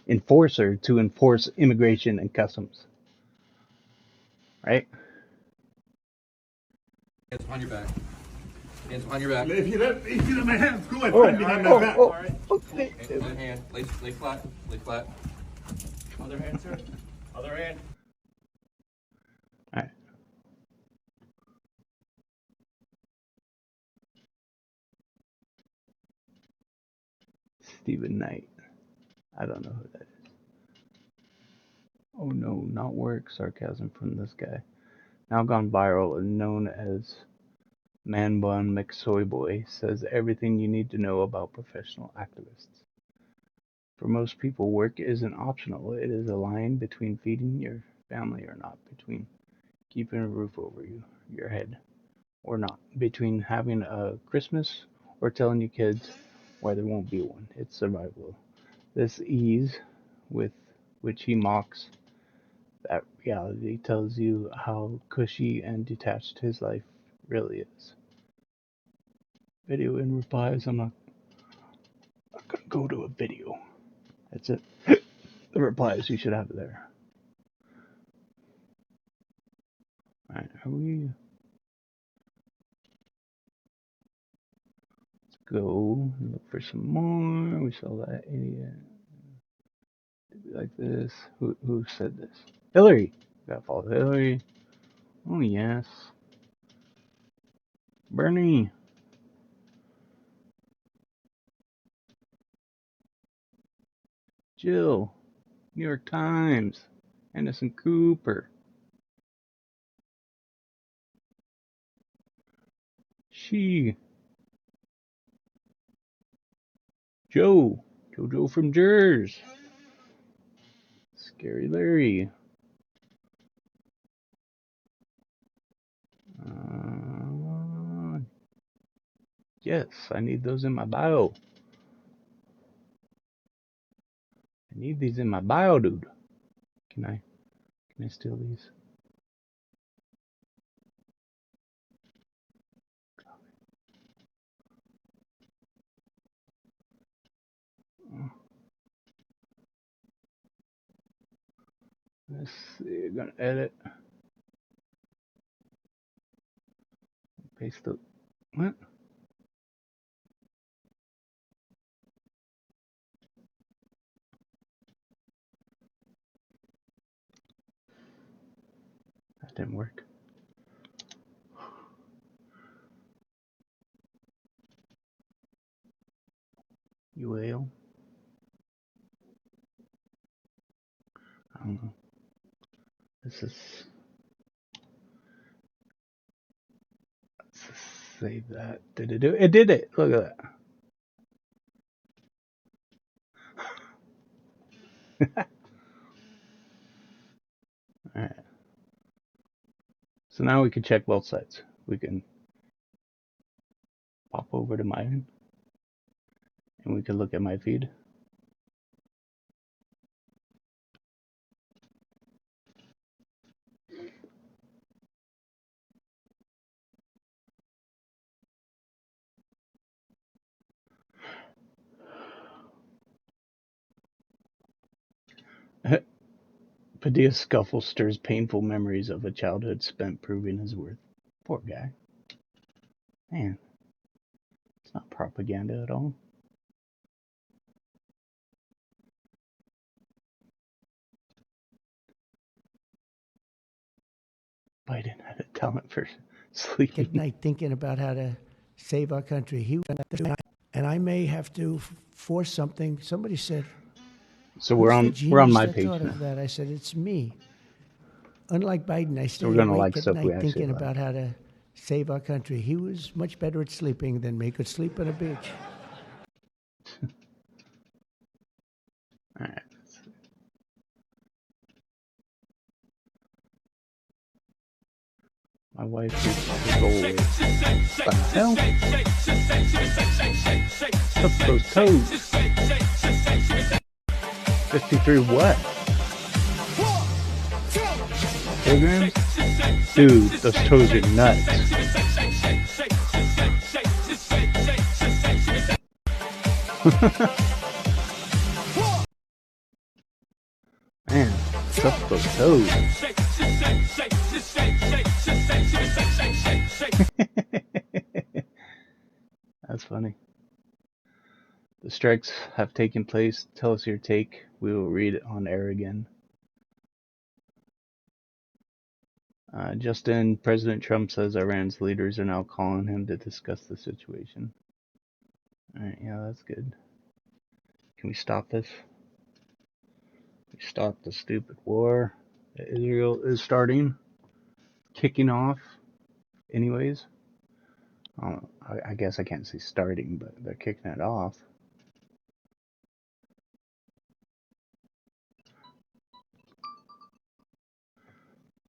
[SPEAKER 1] enforcer to enforce immigration and customs. Right?
[SPEAKER 16] Hands behind your back. Hands behind your back.
[SPEAKER 2] If you let my hands go and hide behind my back.
[SPEAKER 16] Okay. One hand. Lay flat. Lay flat.
[SPEAKER 2] Other hand, sir. Other hand.
[SPEAKER 1] All right. Stephen Knight. I don't know who that is. Oh no, not work. Sarcasm from this guy. Now gone viral and known as Man Bun McSoyboy says everything you need to know about professional activists. For most people, work isn't optional. It is a line between feeding your family or not, between keeping a roof over your head or not, between having a Christmas or telling your kids why there won't be one. It's survival. This ease with which he mocks that reality tells you how cushy and detached his life really is. Video in replies. I'm not gonna go to a video. That's it. The replies, you should have it there. Alright, are we? Let's go and look for some more. We saw that idiot. Like this. Who said this? Hillary! Gotta follow Hillary. Oh, yes. Bernie! Jill! New York Times! Anderson Cooper! She! Joe! Jojo from Jers! Scary Larry! Yes, I need those in my bio. I need these in my bio, dude. Can I steal these? Let's see, gonna edit. Paste the, what? That didn't work. UAL? I don't know. This is, let's just save that. Did it do it? It did it! Look at that. Alright. So now we can check both sides. We can pop over to mine and we can look at my feed. Padilla's scuffle stirs painful memories of a childhood spent proving his worth. Poor guy. Man, it's not propaganda at all. Biden had a talent for sleeping.
[SPEAKER 14] At night thinking about how to save our country. And I may have to force something. Somebody said,
[SPEAKER 1] So
[SPEAKER 14] "Who's the
[SPEAKER 1] we're on
[SPEAKER 14] genius
[SPEAKER 1] my
[SPEAKER 14] that
[SPEAKER 1] page
[SPEAKER 14] thought
[SPEAKER 1] now.
[SPEAKER 14] of that?" I said, "It's me." Unlike Biden, I
[SPEAKER 1] So we're
[SPEAKER 14] stay
[SPEAKER 1] gonna
[SPEAKER 14] awake
[SPEAKER 1] like
[SPEAKER 14] at
[SPEAKER 1] stuff we
[SPEAKER 14] night
[SPEAKER 1] actually
[SPEAKER 14] thinking
[SPEAKER 1] like.
[SPEAKER 14] about how to save our country. He was much better at sleeping than me. Could sleep on a beach.
[SPEAKER 1] All right. My wife is old. What the hell? Look at those toes. 53 what? Kilograms? Dude, those toes are nuts. Man, what's up with those toes? That's funny. The strikes have taken place. Tell us your take. We will read it on air again. Justin, President Trump says Iran's leaders are now calling him to discuss the situation. Alright, yeah, that's good. Can we stop this? Stop the stupid war that Israel is starting, kicking off. Anyways, I guess I can't say starting, but they're kicking it off.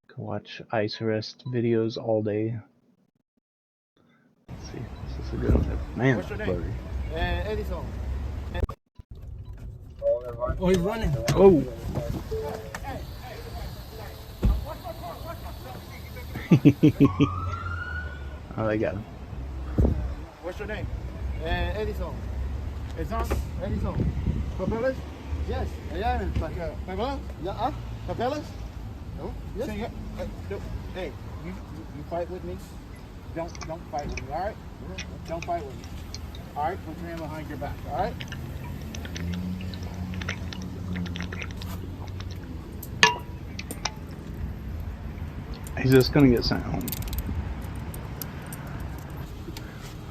[SPEAKER 1] Can watch ICE arrest videos all day. Let's see, is this a good one? Man,
[SPEAKER 2] What's your
[SPEAKER 1] that's
[SPEAKER 2] name?
[SPEAKER 1] blurry.
[SPEAKER 2] Edison. Oh, he's running.
[SPEAKER 1] Oh! Oh, they got him.
[SPEAKER 2] What's your name? Edison. Edison? Edison. Papeles? Yes. Allá, ¿papeles? Yeah. Papeles? No. Yes. Hey, you fight with me? Don't fight with me, all right? Don't fight with me. All right, put your hand behind your back, all right?
[SPEAKER 1] He's just gonna get sent home.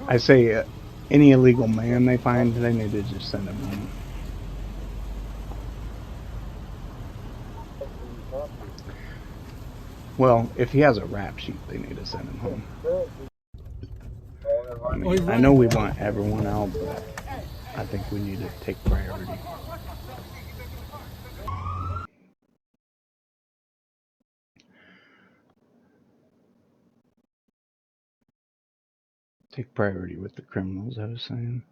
[SPEAKER 1] I say any illegal man they find, they need to just send him home. Well, if he has a rap sheet, they need to send him home. I mean, I know we want everyone out, but I think we need to take priority. Take priority with the criminals, I was saying.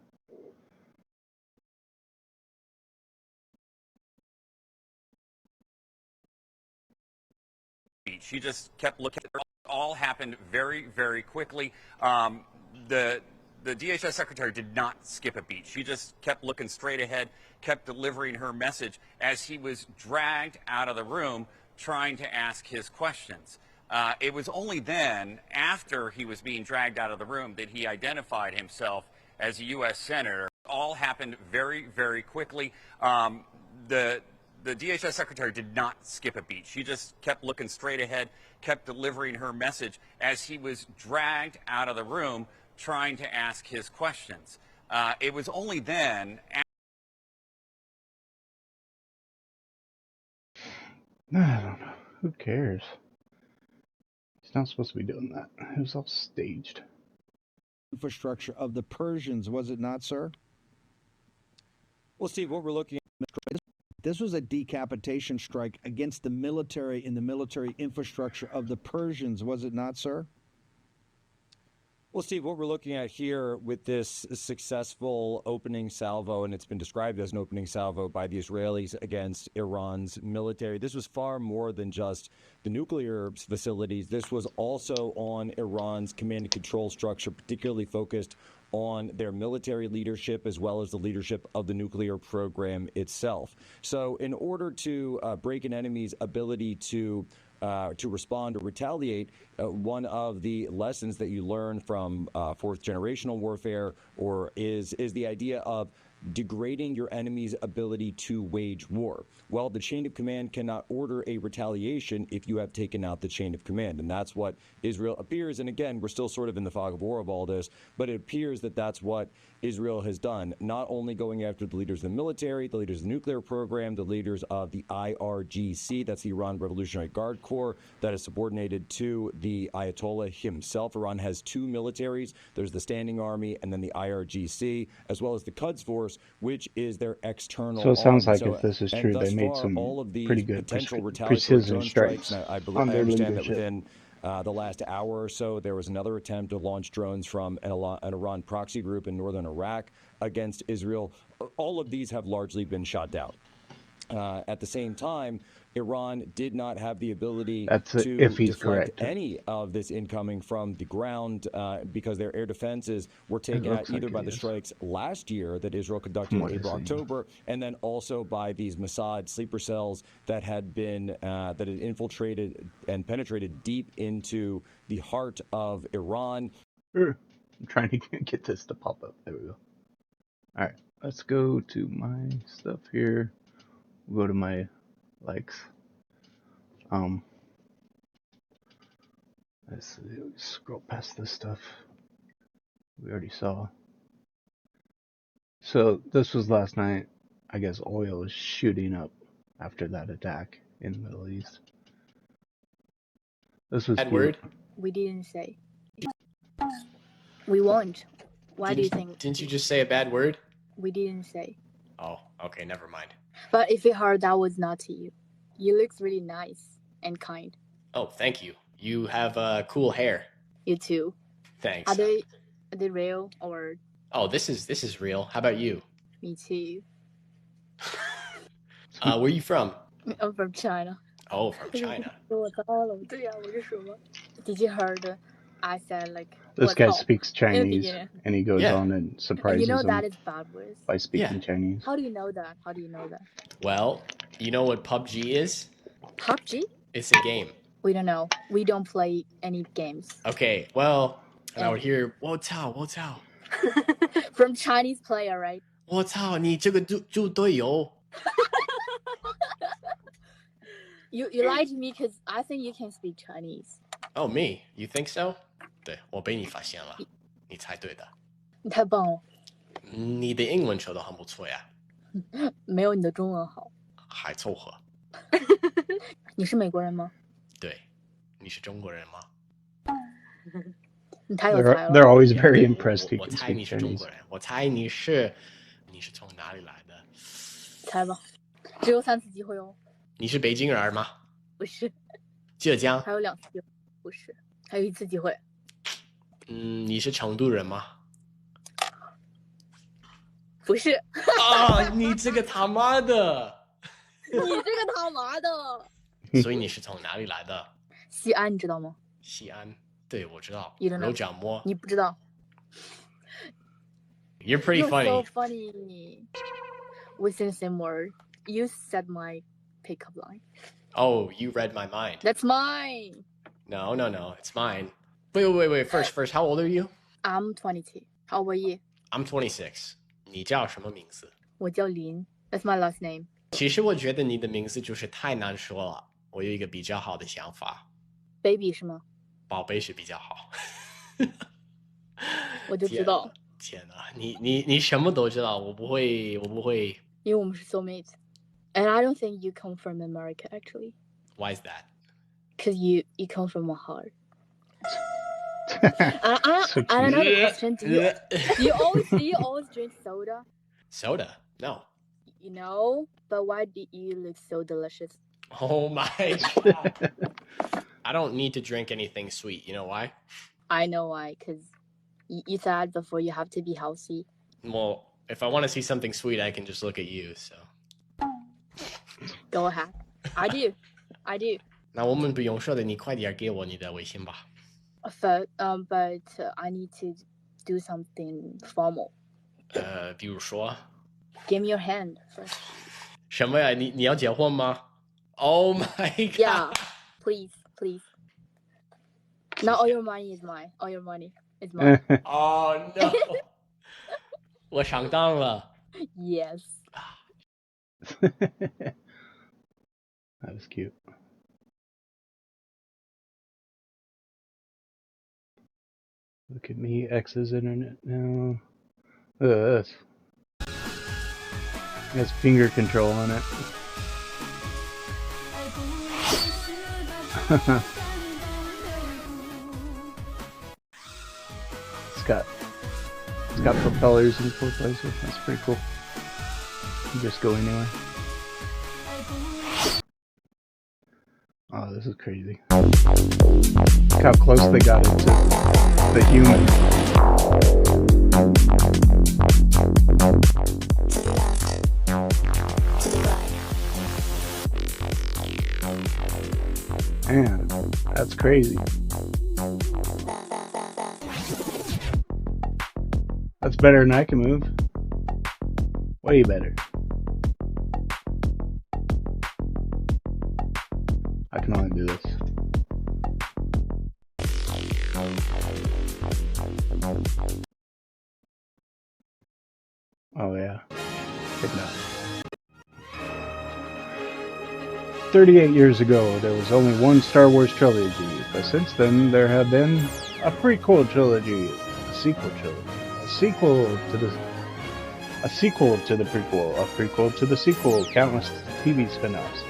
[SPEAKER 17] She just kept looking. It all happened very, very quickly. The DHS secretary did not skip a beat. She just kept looking straight ahead, kept delivering her message as he was dragged out of the room trying to ask his questions. It was only then, after he was being dragged out of the room, that he identified himself as a U.S. Senator. It all happened very, very quickly. The DHS secretary did not skip a beat. She just kept looking straight ahead, kept delivering her message as he was dragged out of the room trying to ask his questions. It was only then...
[SPEAKER 1] I don't know. Who cares? He's not supposed to be doing that. It was all staged.
[SPEAKER 18] Infrastructure of the Persians, was it not, sir? Well, Steve, what we're looking at, this was a decapitation strike against the military and the military infrastructure of the Persians, was it not, sir?
[SPEAKER 19] Well, Steve, what we're looking at here with this successful opening salvo, and it's been described as an opening salvo by the Israelis against Iran's military, this was far more than just the nuclear facilities. This was also on Iran's command and control structure, particularly focused on their military leadership as well as the leadership of the nuclear program itself. So in order to break an enemy's ability to respond or retaliate, one of the lessons that you learn from fourth generational warfare is the idea of degrading your enemy's ability to wage war. Well, the chain of command cannot order a retaliation if you have taken out the chain of command. And that's what Israel appears. And again, we're still sort of in the fog of war of all this, but it appears that that's what Israel has done, not only going after the leaders of the military, the leaders of the nuclear program, the leaders of the IRGC, that's the Iran Revolutionary Guard Corps, that is subordinated to the Ayatollah himself. Iran has two militaries. There's the Standing Army and then the IRGC, as well as the Quds Force, which is their external
[SPEAKER 1] So it sounds
[SPEAKER 19] arm.
[SPEAKER 1] like if this is true, they
[SPEAKER 19] thus
[SPEAKER 1] made
[SPEAKER 19] far,
[SPEAKER 1] some
[SPEAKER 19] all of these
[SPEAKER 1] pretty good
[SPEAKER 19] potential retaliatory
[SPEAKER 1] precision
[SPEAKER 19] drone strikes,
[SPEAKER 1] strikes
[SPEAKER 19] and I
[SPEAKER 1] on their
[SPEAKER 19] understand that
[SPEAKER 1] leadership.
[SPEAKER 19] within the last hour or so, there was another attempt to launch drones from an Iran proxy group in northern Iraq against Israel. All of these have largely been shot down. At the same time, Iran did not have the ability to
[SPEAKER 1] if he's
[SPEAKER 19] deflect
[SPEAKER 1] correct.
[SPEAKER 19] any of this incoming from the ground because their air defenses were taken out either by the strikes last year that Israel conducted in April, October, and then also by these Mossad sleeper cells that had been that had infiltrated and penetrated deep into the heart of Iran.
[SPEAKER 1] I'm trying to get this to pop up. There we go. All right, let's go to my stuff here. We'll go to my likes. Let's scroll past this stuff we already saw. So this was last night. I guess oil is shooting up after that attack in the Middle East. This was
[SPEAKER 20] bad word.
[SPEAKER 21] We didn't say. We won't. Why do you think?
[SPEAKER 20] Didn't you just say a bad word?
[SPEAKER 21] We didn't say.
[SPEAKER 20] Oh, okay, never mind.
[SPEAKER 21] But if you heard, that was not to you. You look really nice and kind.
[SPEAKER 20] Oh, thank you. You have cool hair.
[SPEAKER 21] You too.
[SPEAKER 20] Thanks.
[SPEAKER 21] Are they real or?
[SPEAKER 20] Oh, this is real. How about you?
[SPEAKER 21] Me too.
[SPEAKER 20] Where are you from?
[SPEAKER 21] I'm from China.
[SPEAKER 20] Oh, from China.
[SPEAKER 21] Did you heard? I said like.
[SPEAKER 1] This guy speaks Chinese, and he goes on and surprises
[SPEAKER 21] you know
[SPEAKER 1] him
[SPEAKER 21] that is bad words.
[SPEAKER 1] by speaking Chinese.
[SPEAKER 21] How do you know that? How do you know that?
[SPEAKER 20] Well, you know what PUBG is?
[SPEAKER 21] PUBG?
[SPEAKER 20] It's a game.
[SPEAKER 21] We don't know. We don't play any games.
[SPEAKER 20] Okay, well, and I would hear 我操
[SPEAKER 21] From Chinese player, right?
[SPEAKER 20] 我操你这个猪队友
[SPEAKER 21] You lied to me because I think you can speak Chinese.
[SPEAKER 20] Oh, me? You think so? 对，我被你发现了，你猜对的。
[SPEAKER 21] 你太棒了。
[SPEAKER 20] 你的英文说得很不错呀。
[SPEAKER 21] 没有你的中文好。
[SPEAKER 20] 还凑合。
[SPEAKER 21] 你是美国人吗？
[SPEAKER 20] 对，你是中国人吗？
[SPEAKER 21] 你太有才了。
[SPEAKER 1] They're always very impressed he
[SPEAKER 20] 我
[SPEAKER 1] can
[SPEAKER 20] 猜
[SPEAKER 1] speak
[SPEAKER 20] 你是中
[SPEAKER 1] Chinese.
[SPEAKER 20] 国人，我猜你是从哪里来的？
[SPEAKER 21] 猜吧，只有3次机会哦。
[SPEAKER 20] 你是北京人吗？
[SPEAKER 21] 不是。
[SPEAKER 20] 浙江？
[SPEAKER 21] 还有2次机会，不是，还有1次机会。
[SPEAKER 20] 你是成都人吗？
[SPEAKER 21] 不是。
[SPEAKER 20] 啊，你这个他妈的！
[SPEAKER 21] 你这个他妈的！
[SPEAKER 20] 所以你是从哪里来的？
[SPEAKER 21] 西安，你知道吗？
[SPEAKER 20] 西安，对，我知道。
[SPEAKER 21] You don't know.
[SPEAKER 20] 肉夹馍。
[SPEAKER 21] 你不知道。
[SPEAKER 20] You're pretty funny.
[SPEAKER 21] You're so funny. We say the same word. You said my pickup line.
[SPEAKER 20] Oh, you read my mind.
[SPEAKER 21] That's mine.
[SPEAKER 20] No, it's mine. Wait. First, how old are you?
[SPEAKER 21] I'm 22. How about you?
[SPEAKER 20] I'm 26. 你叫什么名字？
[SPEAKER 21] 我叫林。That's my last name.
[SPEAKER 20] 其实我觉得你的名字就是太难说了。我有一个比较好的想法。
[SPEAKER 21] Baby 是吗？
[SPEAKER 20] 宝贝是比较好。
[SPEAKER 21] 我就知道。
[SPEAKER 20] 天哪，你什么都知道，我不会。
[SPEAKER 21] 因为我们是 soulmates. And I don't think you come from America, actually.
[SPEAKER 20] Why is that?
[SPEAKER 21] Because you come from my heart. Another question: Do you always drink soda?
[SPEAKER 20] Soda? No.
[SPEAKER 21] You know, but why do you look so delicious?
[SPEAKER 20] Oh my god! I don't need to drink anything sweet. You know why?
[SPEAKER 21] I know why. Because you said before you have to be healthy.
[SPEAKER 20] Well, if I want to see something sweet, I can just look at you. So.
[SPEAKER 21] Go ahead. I do.
[SPEAKER 20] 那我们不用说的，你快点给我你的微信吧。
[SPEAKER 21] But I need to do something formal.
[SPEAKER 20] 比如说
[SPEAKER 21] Give me your hand first.
[SPEAKER 20] 什么呀？你要结婚吗 ？Oh my god!
[SPEAKER 21] Yeah, please. Now all your money is mine. All your money is mine.
[SPEAKER 20] Oh no! 我上当了。
[SPEAKER 21] Yes.
[SPEAKER 1] That was cute. Look at me, X's internet now. Look at this. It has finger control on it. It's got propellers in 4 places. That's pretty cool. You just go anywhere. Oh, this is crazy. Look how close they got it to the human. Man, that's crazy. That's better than I can move. Way better. I can only do this. Oh yeah. Good enough. 38 years ago, there was only one Star Wars trilogy, but since then there have been a prequel trilogy, a sequel trilogy, a sequel to the prequel, a prequel to the sequel, countless TV spin-offs,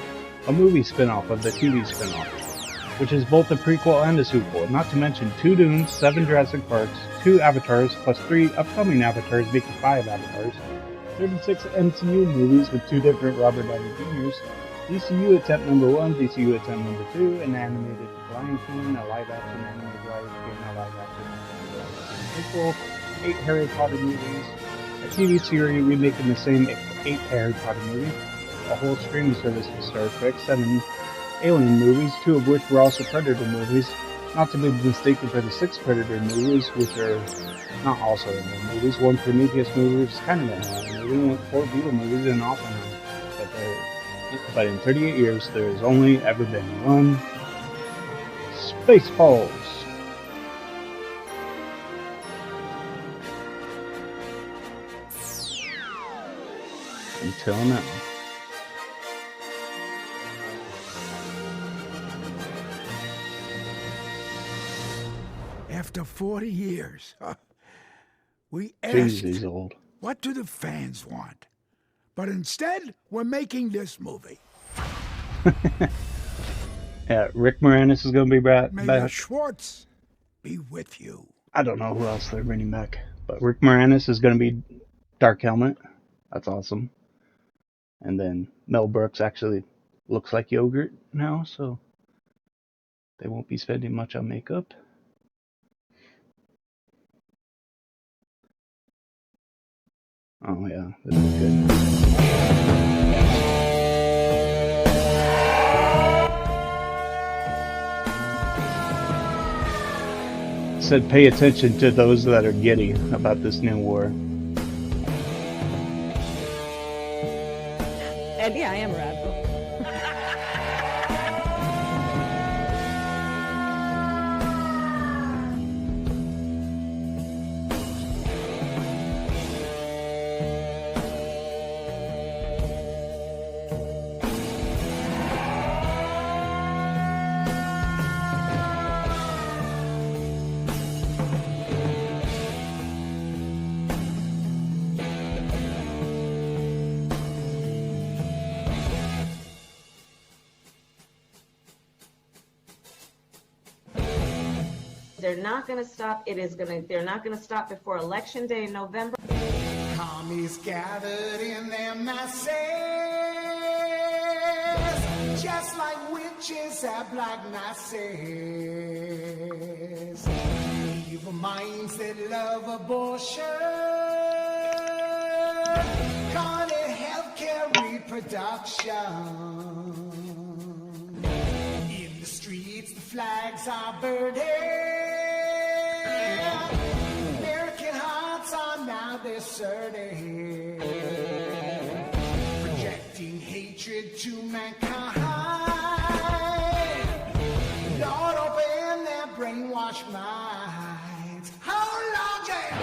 [SPEAKER 1] a movie spin-off of the TV spin-off, which is both a prequel and a sequel, not to mention 2 Dunes, 7 Jurassic Parks, 2 Avatars, plus 3 upcoming Avatars, making 5 Avatars, 36 MCU movies with 2 different Robert Downey Jr.'s, DCU attempt number 1, DCU attempt number 2, an animated Lion King, a live-action animated Lion King, a live-action animated prequel, 8 Harry Potter movies, a TV series remaking the same 8 Harry Potter movies, a whole streaming service for Star Trek, 7 Alien movies, 2 of which were also Predator movies, not to be mistaken for the 6 Predator movies, which are not also Alien movies. 1 Prometheus movie, which is kind of an Alien movie, 4 Beetle movies, and Oppenheimer. But in 38 years, there has only ever been one Spaceballs. Until now.
[SPEAKER 3] After 40 years, we
[SPEAKER 1] Jeez,
[SPEAKER 3] asked,
[SPEAKER 1] he's old.
[SPEAKER 3] what do the fans want? But instead, we're making this movie.
[SPEAKER 1] Yeah, Rick Moranis is going to be back.
[SPEAKER 3] May Schwartz be with you.
[SPEAKER 1] I don't know who else they're bringing back, but Rick Moranis is going to be Dark Helmet. That's awesome. And then Mel Brooks actually looks like yogurt now, so they won't be spending much on makeup. Oh yeah, this is good. Said pay attention to those that are giddy about this new war.
[SPEAKER 22] And yeah, I am radical.
[SPEAKER 23] They're not going to stop. They're not going to stop before Election Day in November.
[SPEAKER 3] Commies gathered in their masses, just like witches at black masses. Evil minds that love abortion, call it healthcare reproduction. In the streets, the flags are burning. American hearts are now deserting, projecting hatred to mankind. Lord, open their brainwashed minds. How long, jail?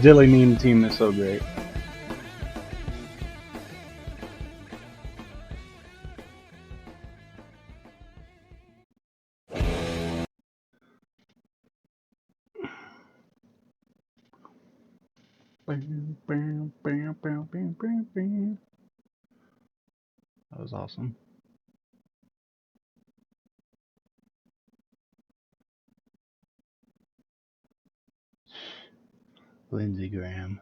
[SPEAKER 1] Dilly meme team is so great. That was awesome. Lindsey Graham.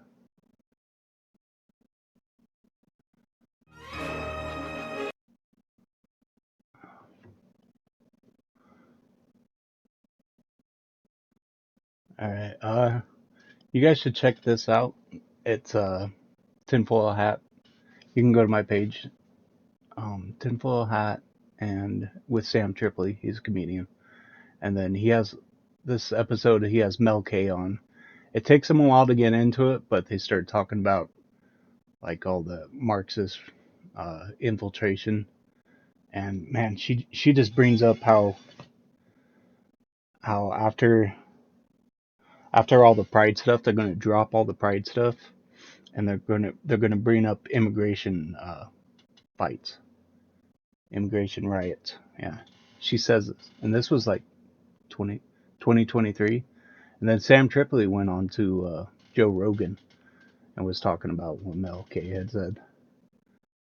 [SPEAKER 1] All right. You guys should check this out. It's Tinfoil Hat. You can go to my page, Tinfoil Hat, and with Sam Tripoli. He's a comedian. And then he has this episode, he has Mel K on. It takes him a while to get into it, but they start talking about like all the Marxist infiltration. And man, she just brings up how after all the pride stuff, they're gonna drop all the pride stuff, and they're gonna bring up immigration fights, immigration riots. Yeah, she says this, and this was like 2023. And then Sam Tripoli went on to Joe Rogan and was talking about what Mel K had said.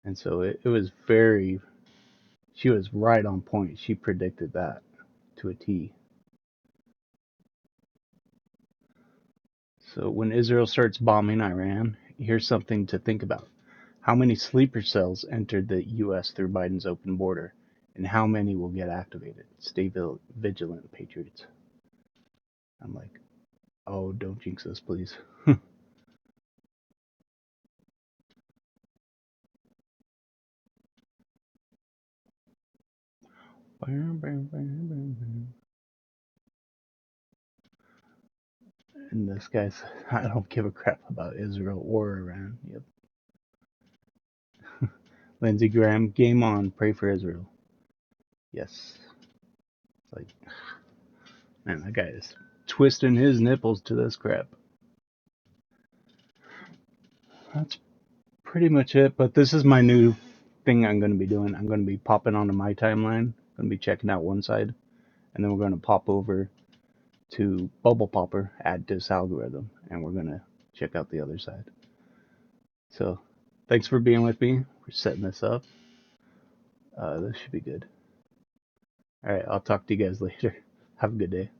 [SPEAKER 1] And so it was she was right on point. She predicted that to a T. So when Israel starts bombing Iran, here's something to think about. How many sleeper cells entered the U.S. through Biden's open border, and how many will get activated? Stay vigilant, Patriots. I'm like, oh, don't jinx us, please. And this guy's, I don't give a crap about Israel or Iran. Yep. Lindsey Graham, game on, pray for Israel. Yes. It's like, man, that guy is twisting his nipples to this crap. That's pretty much it, but this is my new thing I'm going to be doing. I'm going to be popping onto my timeline. I'm going to be checking out one side, and then we're going to pop over to Bubble Popper at DisAlgorithm, and we're going to check out the other side. So, thanks for being with me. We're setting this up. This should be good. Alright, I'll talk to you guys later. Have a good day.